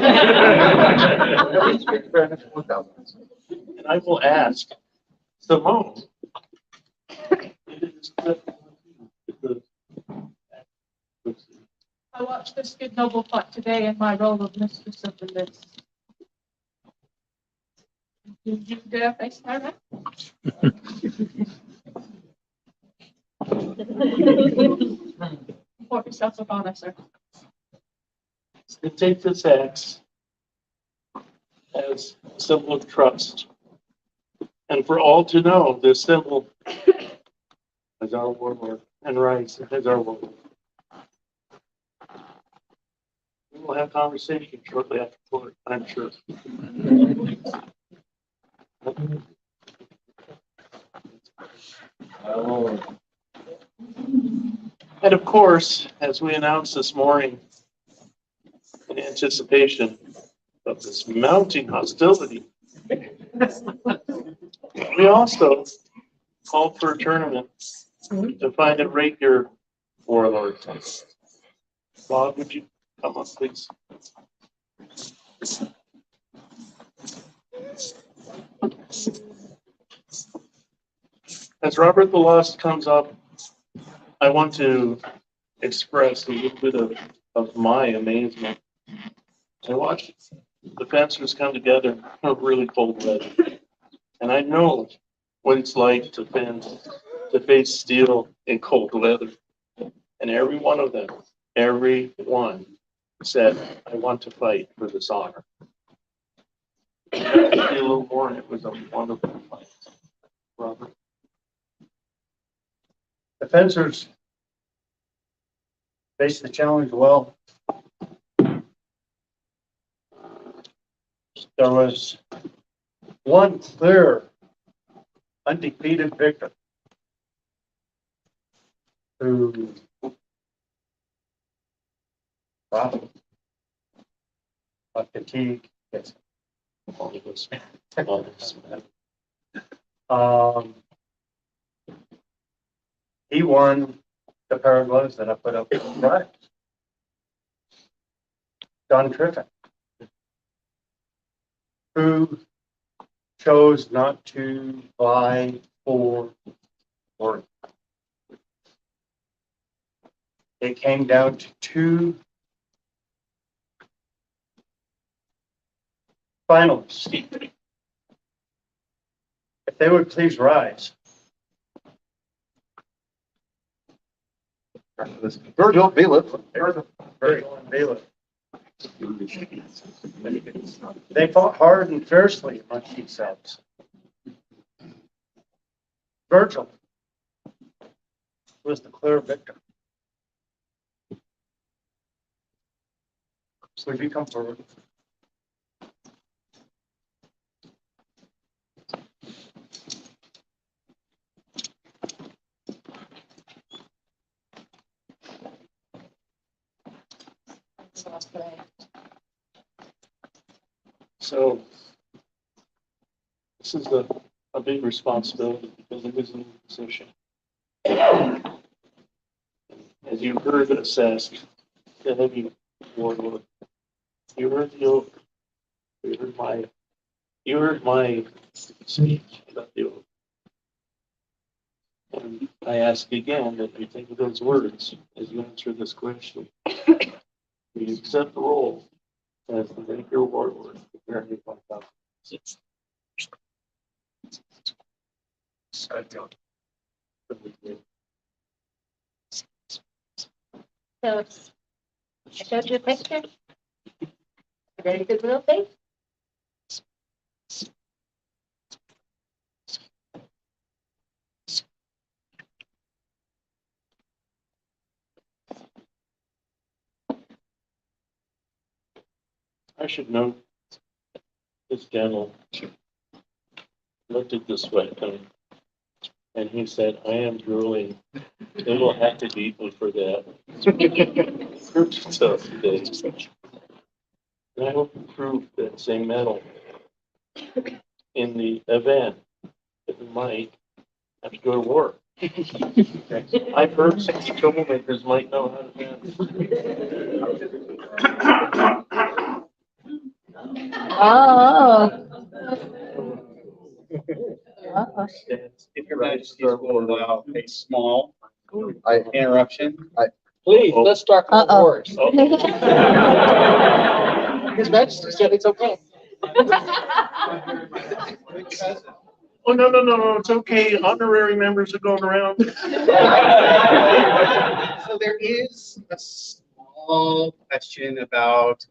And I will ask Simone. I watched this good noble fight today in my role of mistress of the list. Did you dare face my right? Report yourself upon us, sir. To take this axe as a symbol of trust, and for all to know this symbol as our warlord and rights as our warlord. We will have conversation shortly after court, I'm sure. And of course, as we announced this morning, in anticipation of this mounting hostility, we also called for a tournament to find a rapier warlord. Bob, would you come up, please? As Robert the Lost comes up, I want to express a little bit of my amazement. I watched the fencers come together in a really cold weather. And I know what it's like to face steel in cold weather. And every one of them, every one said, I want to fight for this honor. A little more, and it was a wonderful fight. Robert. The fencers faced the challenge well. There was one clear, undefeated victor who, wow, fatigue, yes. He won the pair of gloves that I put up right. Don Triffin, who chose not to vie for work. It came down to two finalists. If they would please rise. Virgil, bailiff, Very bailiff. They fought hard and fiercely amongst themselves. Virgil was the clear victor. So if you come forward. So this is a big responsibility because it is a new position. As you heard assessed, the heavy warlord, you heard the oath, you heard my speech about the oath. And I ask again that you think of those words as you answer this question. Do you accept the role as the Ranger warlord of Barony 1006? So, I showed you a picture. Very good little thing. I should note this gentleman looked at this weapon and he said, I am drooling. They will have to beat me for that. Tough today. And I hope to prove that same medal in the event that we might have to go to war. I've heard some troublemakers might know how to handle. Oh. If your Majesty will allow a small interruption. Please, let's start the wars. His Majesty said it's okay. Oh, no, it's okay. Honorary members are going around. So there is a small question about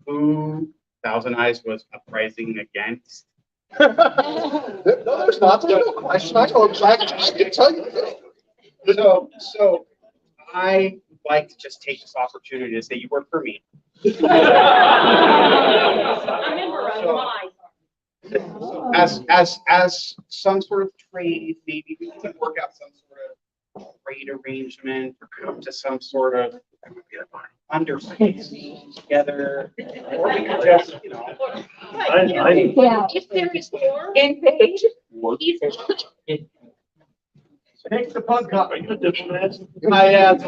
who Thousand Eyes was uprising against. No, there's not. There's no question. I know exactly. I can tell you. So I like to just take this opportunity to say you work for me. As some sort of trade, maybe we can work out some sort of trade arrangement or come to some sort of understanding together. Or we could just, Yeah. If there is war, In page. Take the pun cup. Are you a diplomat? I am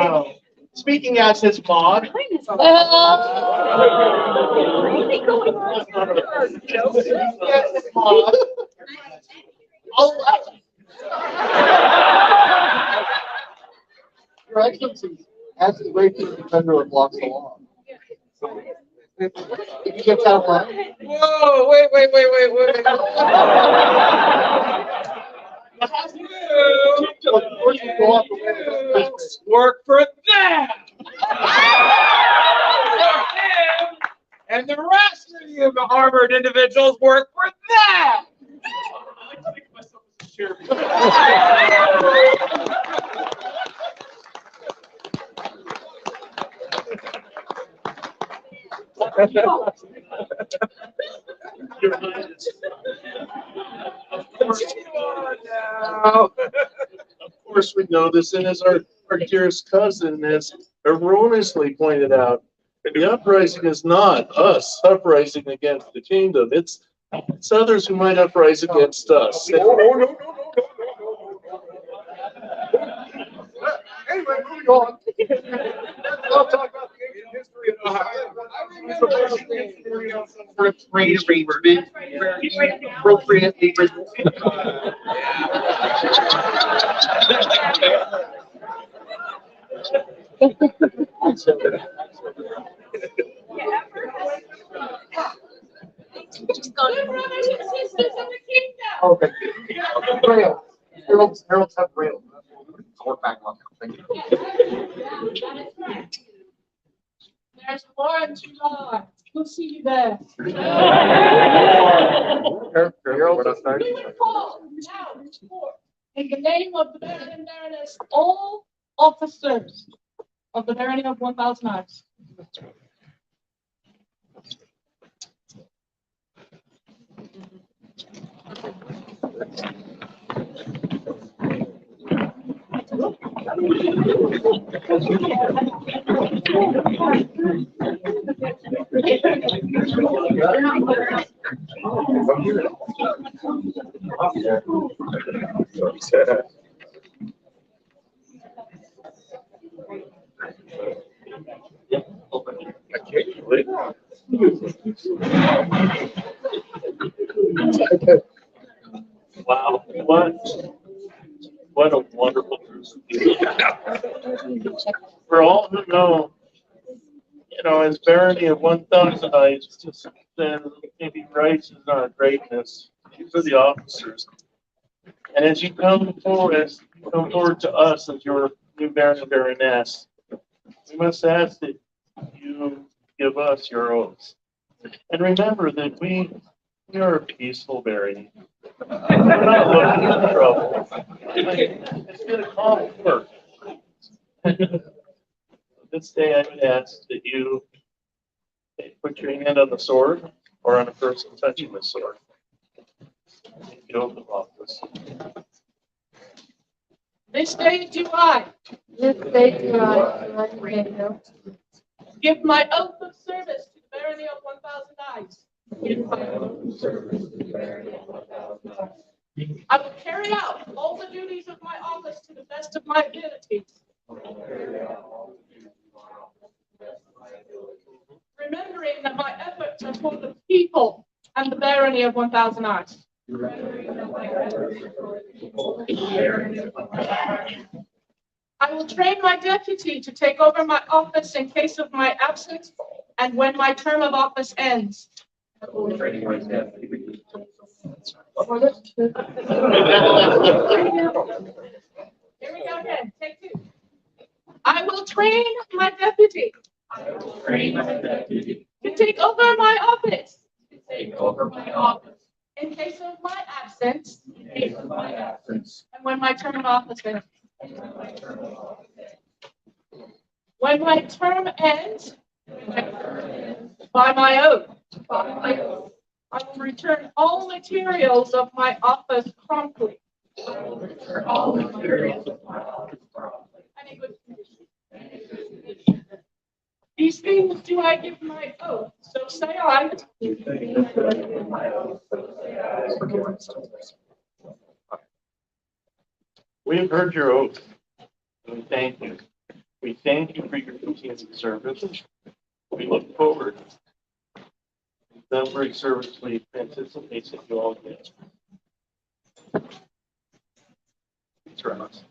speaking as his mod. really going on? Yes, his mod. Your Excellency, as the great defender of blocks the law. If you get out of line. Whoa, wait. Work for them! And the rest of you armored individuals work for them! Your Highness. Of course, we know this, and as our dearest cousin has erroneously pointed out, the uprising is not us uprising against the kingdom. It's others who might uprise against us. No. Anyway, moving on. I'll talk about the ancient history of Some sort of trade arrangement where you appropriately. Okay. Rail. Heralds have rail. I'll work back on. Thank you. There's Lawrence July. We'll see you there. We will call now report in the name of the Baron and Baroness, all officers of the Barony of 1,000 Knives. Wow, what a wonderful group of people. For all who know, as Barony of 1,000 Eyes, just then maybe rises our greatness. These are the officers. And as you come forward to us as your new Baron and Baroness, we must ask that you give us your oaths. And remember that we are a peaceful barony. We're not looking for trouble. It's been a calm work. This day I would ask that you put your hand on the sword or on a person touching the sword. You oath of office. This day do I. This day do I. Give my oath of service to the Barony of 1,000 Eyes. I will carry out all the duties of my office to the best of my abilities. Remembering that my efforts are for the people and the Barony of 1,000 Eyes. I will train my deputy to take over my office in case of my absence and when my term of office ends. Here we go again. Take two. I will train my deputy to take over my office in case of my absence and when my term of office ends. When my term ends, by my oath, I will return all materials of my office promptly. Any good condition. These things do I give my oath, so say I. We have heard your oath, and we thank you. We thank you for your continued service. We look forward to the great service we anticipate that you all get. Thanks very much.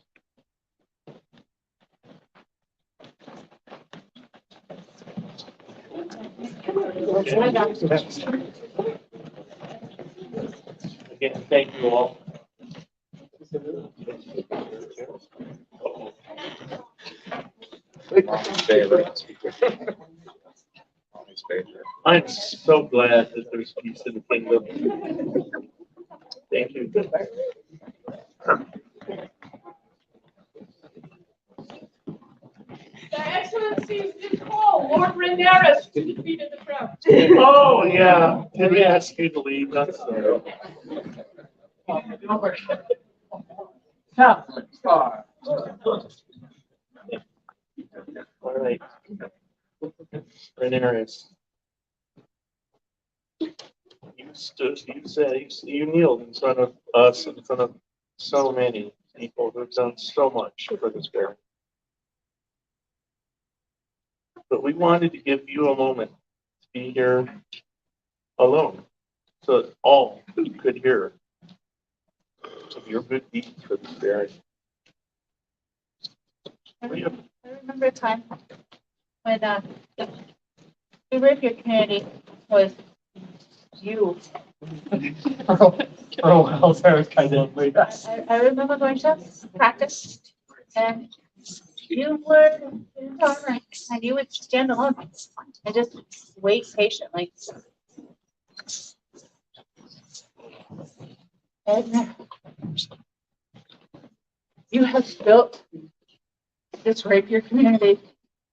Again, thank you all. I'm so glad that there's peace in the kingdom. Thank you. Their Excellencies did call Lord Rhaenyra to the feet of the throne. Oh, yeah. Did we ask you to leave? That's sorry. All right. Rhaenyra, you kneeled in front of us, in front of so many people who've done so much for this barony. But we wanted to give you a moment to be here alone, so that all could hear of your good deeds for this barony. I remember a time when the leader of your community was you. For a while, I was kind of like that. I remember going to practice and you were all right and you would stand alone. and just wait patiently. And you have built this rapier community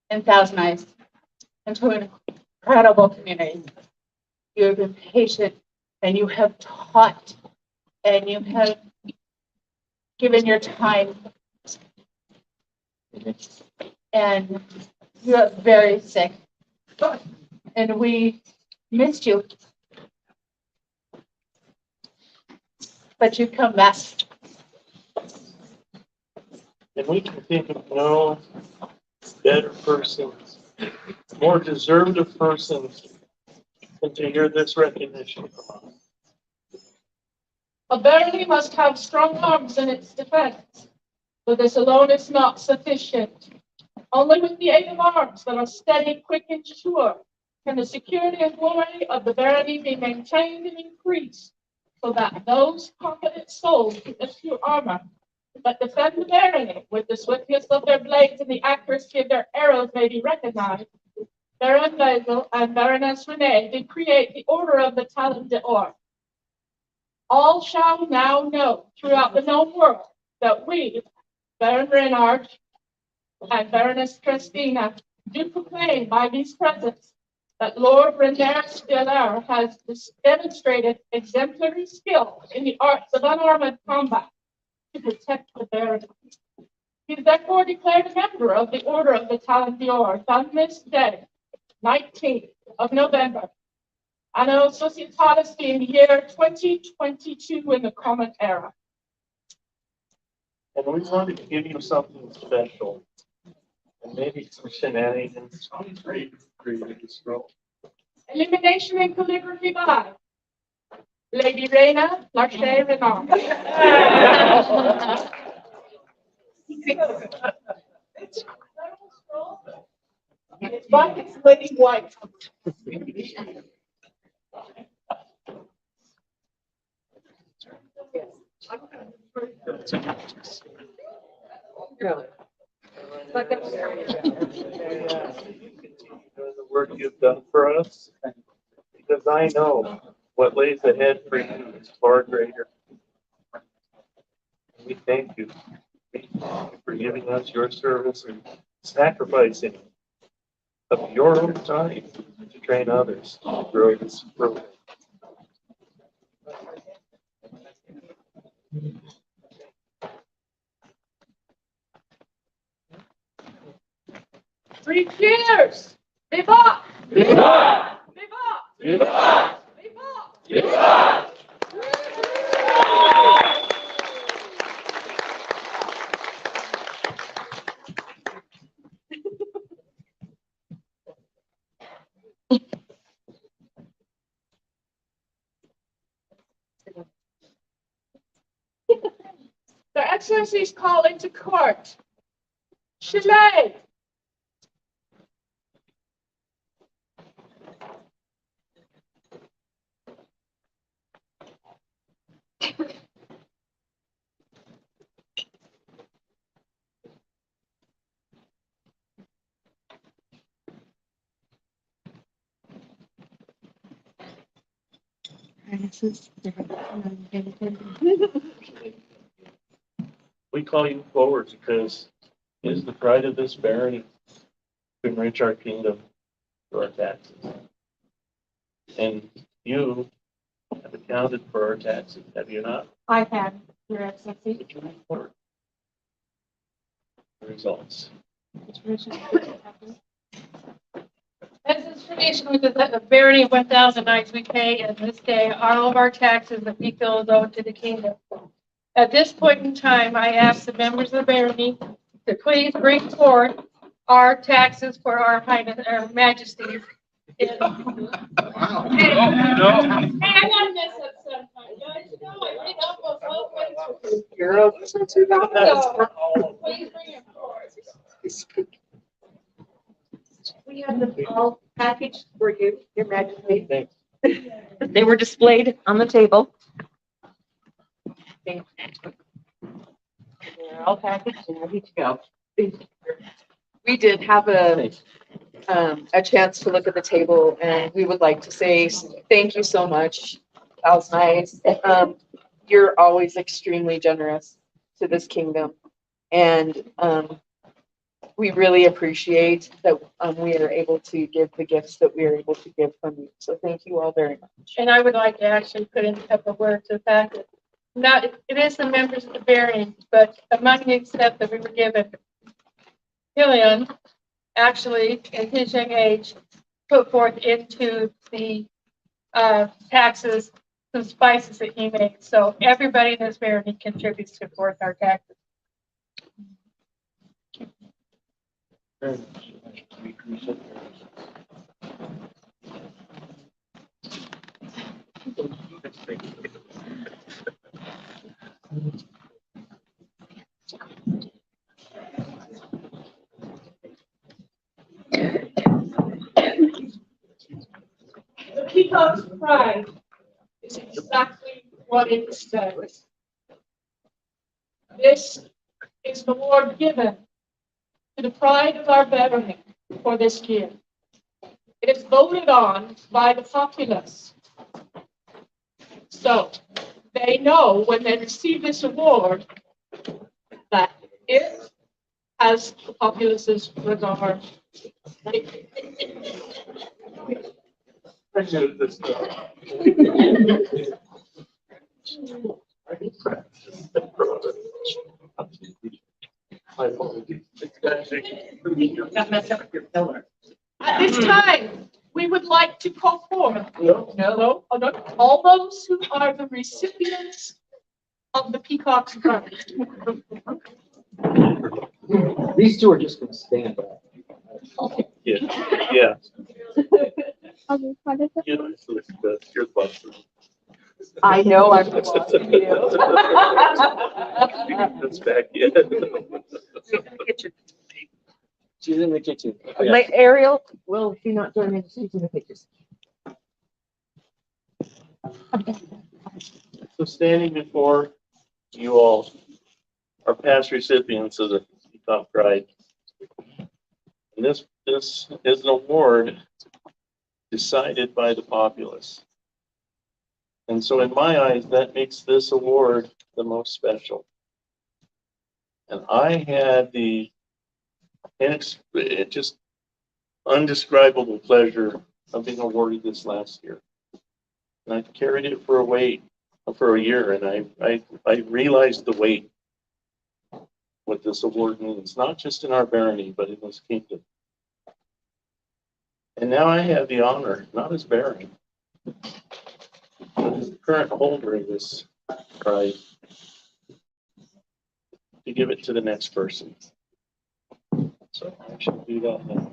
in Thousand Eyes into an incredible community. You have been patient and you have taught and you have given your time. And you are very sick. And we missed you. But you come back. And we can think of no better persons, more deserved of persons than to hear this recognition from us. A barony must have strong arms in its defense, but this alone is not sufficient. Only with the aid of arms that are steady, quick, and sure can the security and glory of the barony be maintained and increased, so that those confident souls who issue armor that defend the barony with the swiftness of their blades and the accuracy of their arrows may be recognized. Baron Basil and Baroness Renee did create the Order of the Talon d'Or. All shall now know throughout the known world that we, Baron Reynard and Baroness Christina, do proclaim by these presents that Lord René Stellaire has demonstrated exemplary skill in the arts of unarmed combat to protect the barony. He is therefore declared a member of the Order of the Talon d'Or on this day, 19th of November, Anno Societatis in year 2022 in the Common Era. And we wanted to give you something special. And maybe some shenanigans. Great, scroll. Elimination in calligraphy by Lady Reina Larche Renard. But it's Lady White. The work you've done for us, because I know what lays ahead for you is far greater. We thank you. We thank you for giving us your service and sacrificing of your own time to train others to grow this program. Three cheers! Viva! Viva! Viva! Viva! Viva! Their Excellencies call into court. Chile! We call you forward because it is the pride of this barony to enrich our kingdom through our taxes. And you have accounted for our taxes, have you not? I have, Your Excellency. Would you report the results? As is tradition with the barony of 1,000 nights we pay, and this day all of our taxes that we feel is owed to the kingdom. At this point in time, I ask the members of the barony to please bring forth our taxes for our highness, our majesties. Hey, I want this at some time, guys. No, I read up on both ways. Please bring it forward. We have them all packaged for you, Your Majesty. They were displayed on the table. They're all packaged and ready to go. We did have a a chance to look at the table, and we would like to say thank you so much. That was nice. You're always extremely generous to this kingdom, and we really appreciate that we are able to give the gifts that we are able to give from you. So thank you all very much. And I would like to actually put in a couple of words to the fact that not, it is the members of the Barony, but among the stuff that we were given, Killian actually, at his young age, put forth into the taxes some spices that he made. So everybody in this Barony contributes towards our taxes. The peacock's pride is exactly what it says. This is the award given to the pride of our Barony for this year. It is voted on by the populace. So they know when they receive this award that it has the populace's regard. At this time, we would like to call forward all those who are the recipients of the Peacock's Prize. These two are just gonna stand up. Yeah. Your boss. I know I'm watching you. That's back yet. She's in the kitchen. Like Ariel, will she not join me? She's in the pictures. So standing before you all are past recipients of the Peacock Pride. And this is an award decided by the populace. And so in my eyes, that makes this award the most special. And I had the just undescribable pleasure of being awarded this last year. And I carried it for a year, and I realized the weight, what this award means, not just in our barony, but in this kingdom. And now I have the honor, not as barony, but as the current holder of this prize, to give it to the next person. So I should do that now.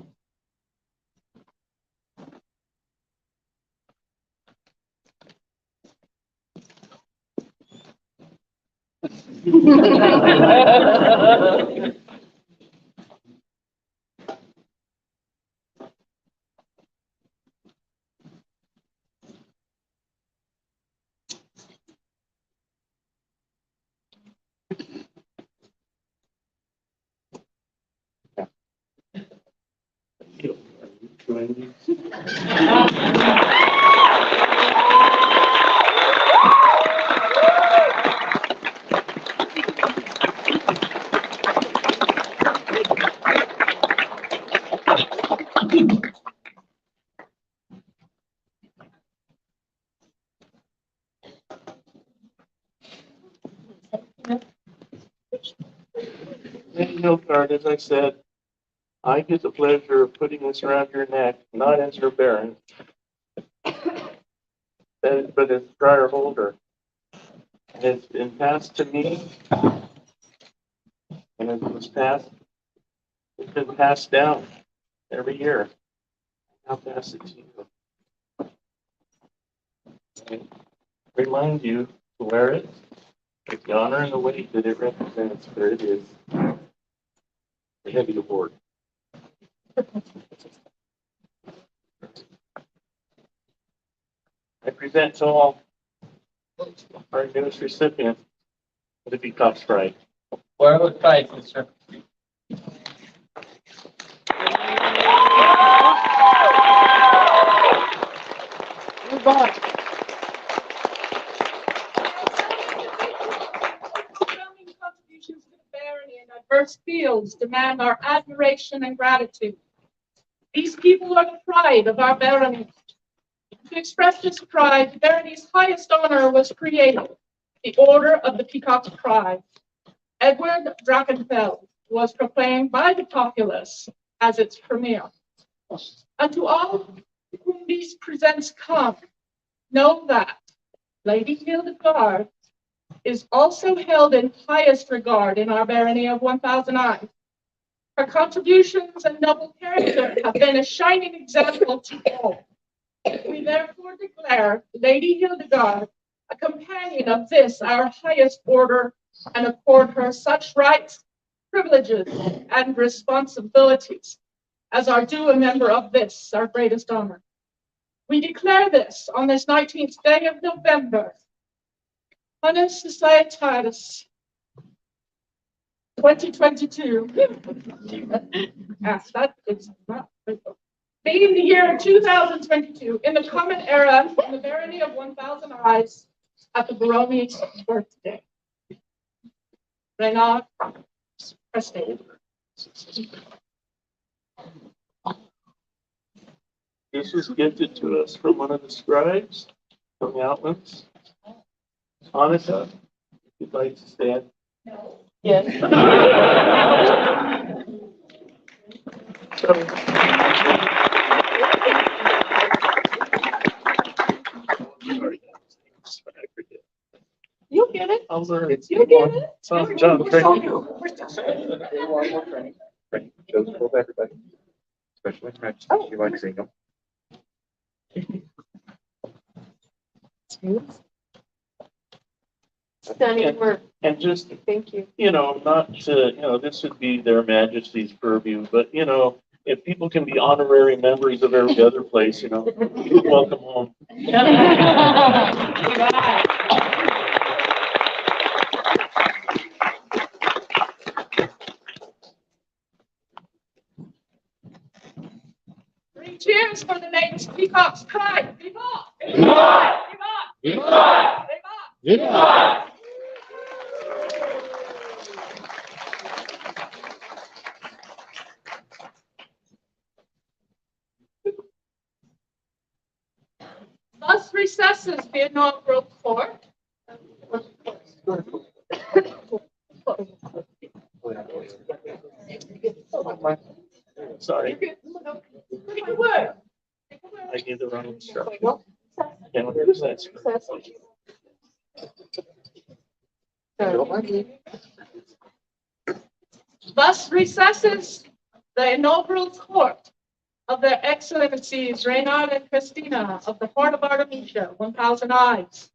Note card, as I said, I get the pleasure of putting this around your neck, not as your baron, but as prior holder. And it's been passed to me, and it was passed, it's been passed down every year. I'll pass it to you. I remind you to wear it with the honor and the weight that it represents, for it is a heavy award. I present to all our newest recipient of the Peacock's Prize. Where would prize, sir? themselves demand our admiration and gratitude. These people are the pride of our barony. To express this pride, the barony's highest honor was created, the Order of the Peacock's Pride. Edward Drachenfeld was proclaimed by the populace as its premier. And to all whom these presents come, know that Lady Hildegard is also held in highest regard in our barony of 1,000 eyes. Her contributions and noble character have been a shining example to all. We therefore declare Lady Hildegard a companion of this, our highest order, and accord her such rights, privileges, and responsibilities as are due a member of this, our greatest honor. We declare this on this 19th day of November, Annus Societatis 2022. Yes, that is not being the year 2022 in the common era in the barony of 1,000 eyes at the Barony's birthday. Reynard Preston. This was gifted to us from one of the scribes from the Outlands. Hanukkah, if you'd like to stand. Yes. You'll get it. I'll learn. You'll get it. Sounds John. Shows both everybody, especially French. She likes seeing them. Stunning work. And just, Thank you. not to, this would be their majesty's purview, but, if people can be honorary members of every other place, welcome home. Three cheers for the latest Peacock's Pride. Peacock! Peacock! Peacock! Peacock! Thus recesses the inaugural court. Sorry, Take a word. I gave the wrong instruction. And what is that? Thus recesses the inaugural court of their excellencies Reynard and Christina of the port of Artemisia, 1,000 eyes.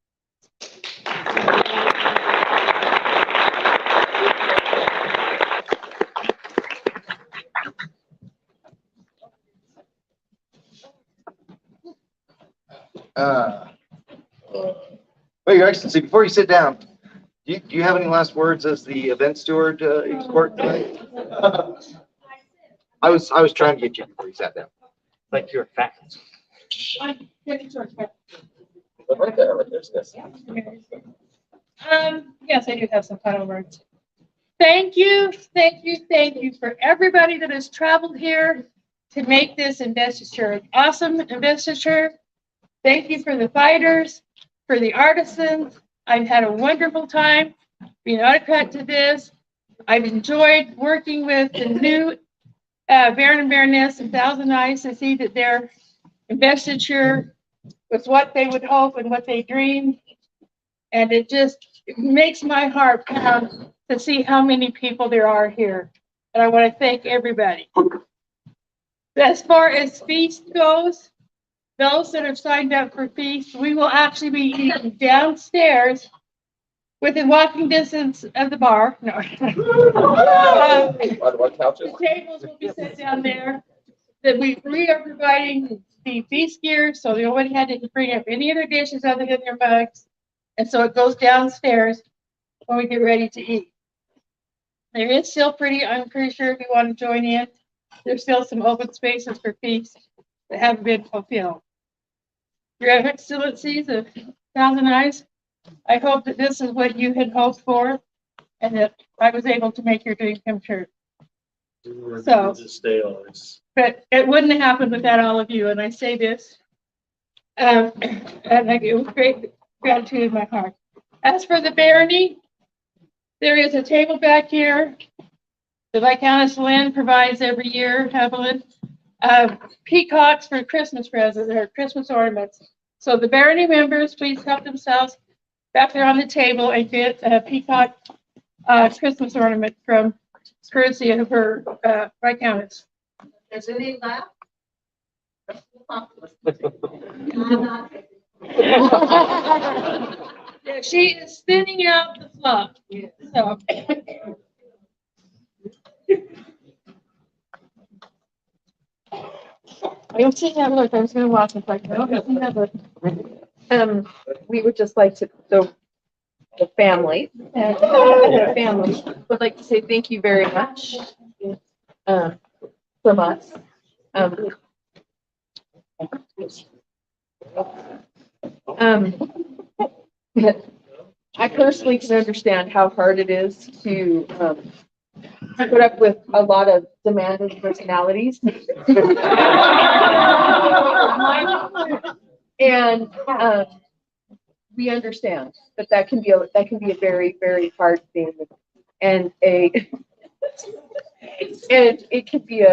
Well, Your Excellency, before you sit down, do you have any last words as the event steward in court tonight? I was trying to get you before you sat down. Like you're fat. I'm getting to it. Right there, right there's this. Yes, I do have some final words. Thank you for everybody that has traveled here to make this investiture an awesome investiture. Thank you for the fighters, for the artisans. I've had a wonderful time being autocrat to this. I've enjoyed working with the new Baron and Baroness of 1,000 Eyes to see that their investiture was what they would hope and what they dreamed. And it makes my heart pound to see how many people there are here. And I want to thank everybody. As far as feast goes, those that have signed up for feast, we will actually be eating downstairs within walking distance of the bar. No. The tables will be set down there. That we are providing the feast gear, so nobody had to bring up any of their dishes other than their mugs. And so it goes downstairs when we get ready to eat. There is still I'm pretty sure if you want to join in, there's still some open spaces for feast that haven't been fulfilled. Your Excellencies of 1,000 Eyes, I hope that this is what you had hoped for and that I was able to make your dream come true. So- Just stay on this. But it wouldn't have happened without all of you, and I say this, and I give with great gratitude in my heart. As for the barony, there is a table back here. The Viscountess Lynn provides every year, Evelyn, peacocks for Christmas presents or Christmas ornaments. So the barony members, please help themselves back there on the table and get a peacock Christmas ornament from courtesy of her Viscountess. There's any left? Yeah, she is spinning out the fluff. So. I don't see that look. I was gonna walk and like, I don't see that look. We would just like to, the family, would like to say thank you very much, from us. I personally can understand how hard it is to put up with a lot of demanding personalities. And we understand that can be a very, very hard thing, and it could be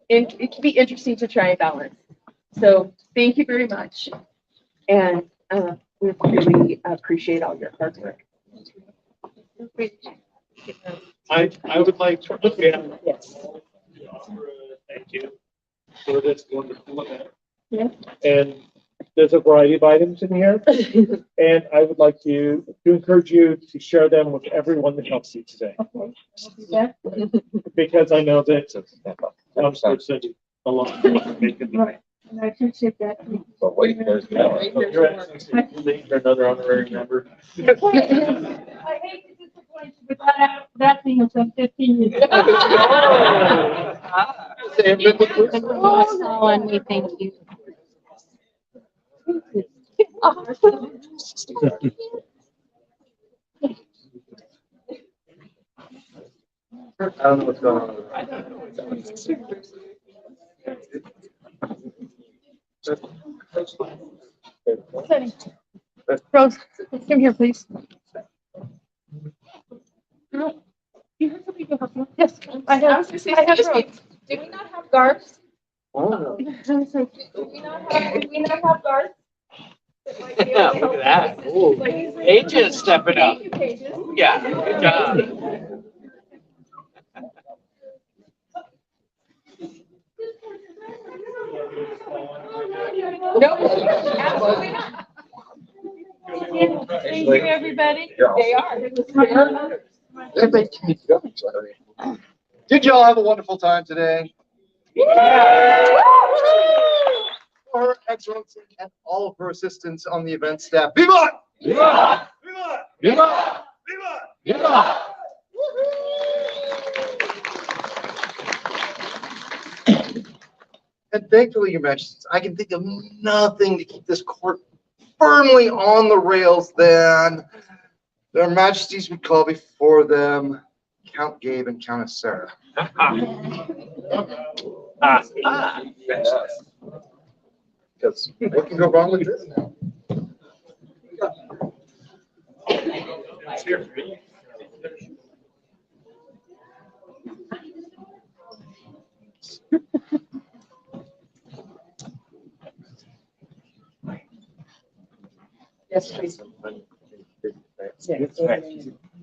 it can be interesting to try and balance. So thank you very much, and we really appreciate all your hard work. I would like to again. Yes. Thank you for this wonderful event. Yeah. And there's a variety of items in here, and I would like to encourage you to share them with everyone that helps you today. Okay. Yeah. Because I know that one person a lot. Right, and I appreciate that. But wait, there's Your Excellency, you're another honorary member. I hate to disappoint you, but that thing is from 15 years ago. Oh, and we thank you. I don't know what's going on. Rose, come here, please. Yes, I have. I have Rose. Do we not have guards? Oh. Do we not have guards? Yeah, look at that. Ooh. Paige stepping up. Thank you, Pages. Yeah, good job. No, absolutely not. Thank you, everybody. They are. Did y'all have a wonderful time today? Her Excellency and all of her assistants on the event staff. Viva! Viva! Viva! Viva! Viva! And thankfully, Your Majesty, I can think of nothing to keep this court firmly on the rails than their Majesties would call before them Count Gabe and Countess Sarah. Because what can go wrong with this now? Yes, please.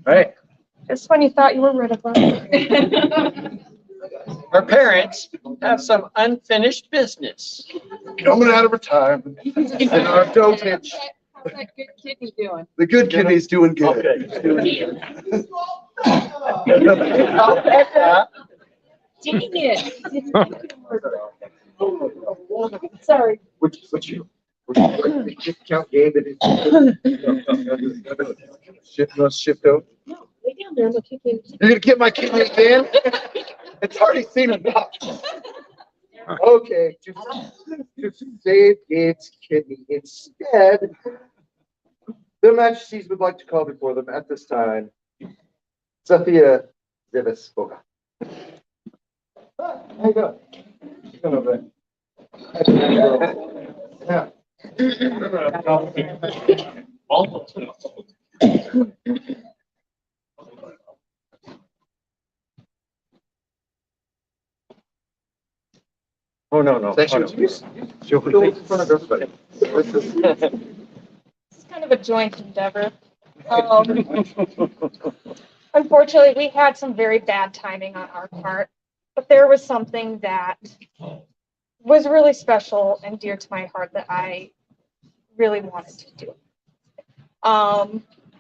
Right. Just when you thought you were rid of us. Our parents have some unfinished business. Coming out of retirement. And our dotage. How's that good kidney doing? The good kidney's doing good. Dang it. Sorry. Would you Count Gabe and shift out? No, lay down there. Look, you can. You're gonna get my kidney again? It's already seen enough. Okay, to save its kidney instead, their Majesties would like to call before them at this time, Sophia Zivis Boga. How you doing? Doing over there. Oh, no, no. Thank Oh, you. no. Show it in front of everybody. It's kind of a joint endeavor. Unfortunately, we had some very bad timing on our part, but there was something that was really special and dear to my heart that I really wanted to do.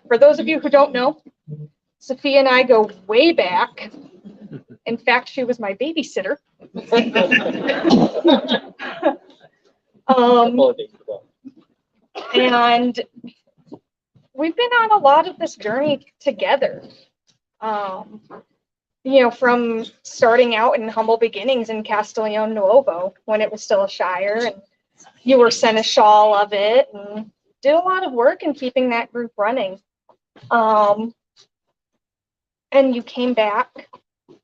For those of you who don't know, Sophia and I go way back. In fact, she was my babysitter. And we've been on a lot of this journey together. From starting out in humble beginnings in Castiglione Nuovo when it was still a shire, and you were seneschal of it, and did a lot of work in keeping that group running. And you came back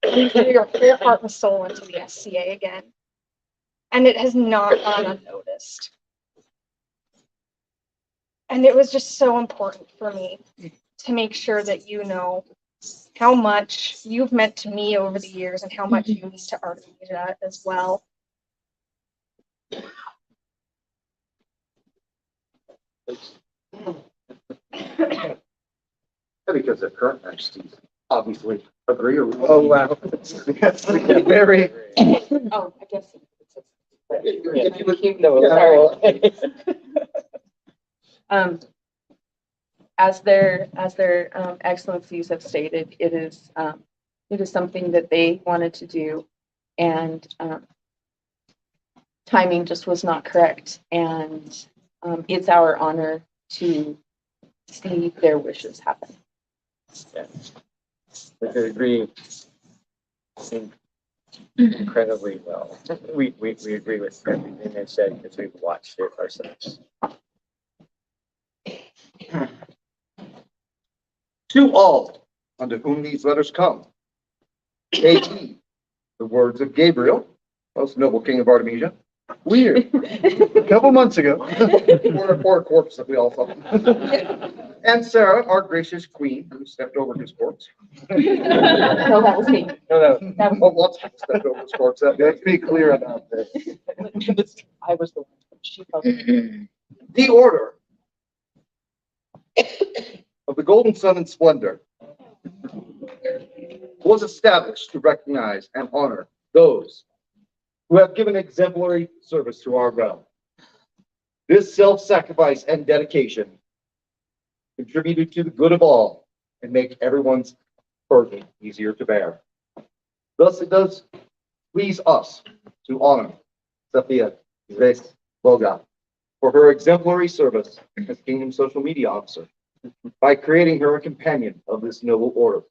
and threw your whole heart and soul into the SCA again, and it has not gone unnoticed. And it was just so important for me to make sure that you know how much you've meant to me over the years and how much you mean to Artemisia as well. Because the current majesties obviously agree or. Oh, wow. Yes, very. Oh, I guess. If you would- No, sorry. As their excellencies have stated, it is something that they wanted to do, and timing just was not correct. And it's our honor to see their wishes happen. Yeah. I could agree incredibly well. We agree with everything they said because we've watched it ourselves. To all unto whom these letters come, take heed the words of Gabriel, most noble king of Artemisia. We're a couple months ago, for a corpse that we all saw. And Sarah, our gracious queen, who stepped over his corpse. No, that was me. No, Oh, lots of people stepped over his corpse that day. Let's be clear about this. I was the one. She felt it. The order of the Golden Sun and Splendor was established to recognize and honor those who have given exemplary service to our realm. This self-sacrifice and dedication contributed to the good of all and make everyone's burden easier to bear. Thus, it does please us to honor Sophia Ves Boga for her exemplary service as Kingdom Social Media Officer by creating her a companion of this noble order.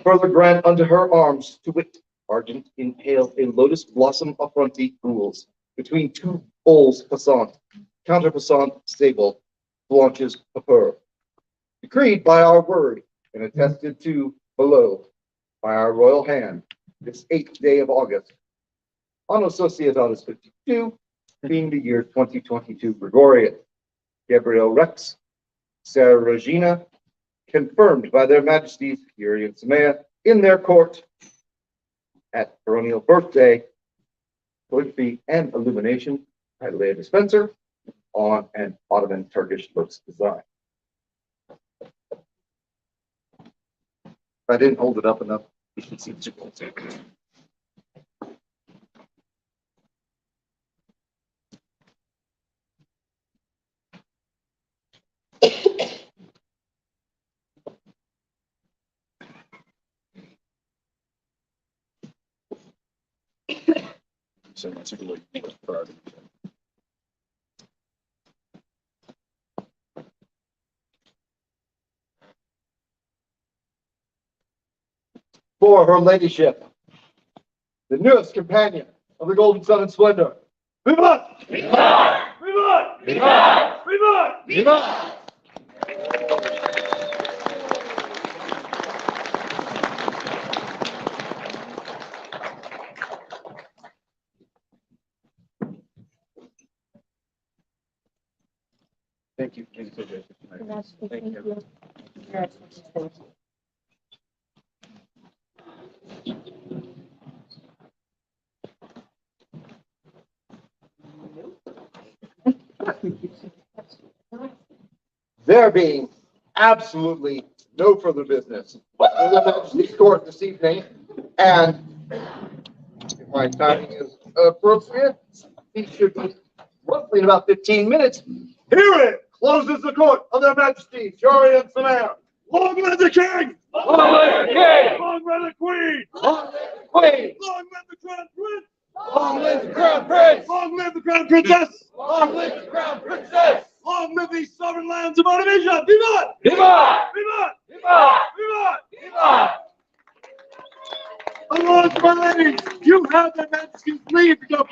Further grant unto her arms to wit argent impaled a lotus blossom affronti gules between two bowls passant, counter passant sable, blanches pepper. Decreed by our word and attested to below by our royal hand this 8th day of August, Anno Societatis 52, being the year 2022 Gregorian. Gabriel Rex, Sarah Regina, confirmed by their majesties, Yuri and Samaya, in their court at Baronial birthday, calligraphy and illumination by Leah Dispenser on an Ottoman Turkish looks design. If I didn't hold it up enough, you should see the jewels. So that's a really good part. For her ladyship, the newest companion of the Golden Sun and Splendor. Vivat! Vivat! Vivat! Vivat! Vivat! Vivat! Thank you. Thank you. Thank you. There being absolutely no further business in the Majesty's Court this evening, and if my timing is appropriate, he should be roughly in about 15 minutes. Herein closes the court of their Majesty, Jury and Samara. Long live the King! Long live the King! Long live the Queen! Long live the Queen! Long live the Crown Prince! Long live the Crown Prince! Long live the Crown Princess! Long live the Crown Princess! Long live these sovereign lands of Artemisia! Vivat! Vivat! Vivat! Vivat! Vivat! Vivat! My lords, my ladies, you have their Majesty's leave to go.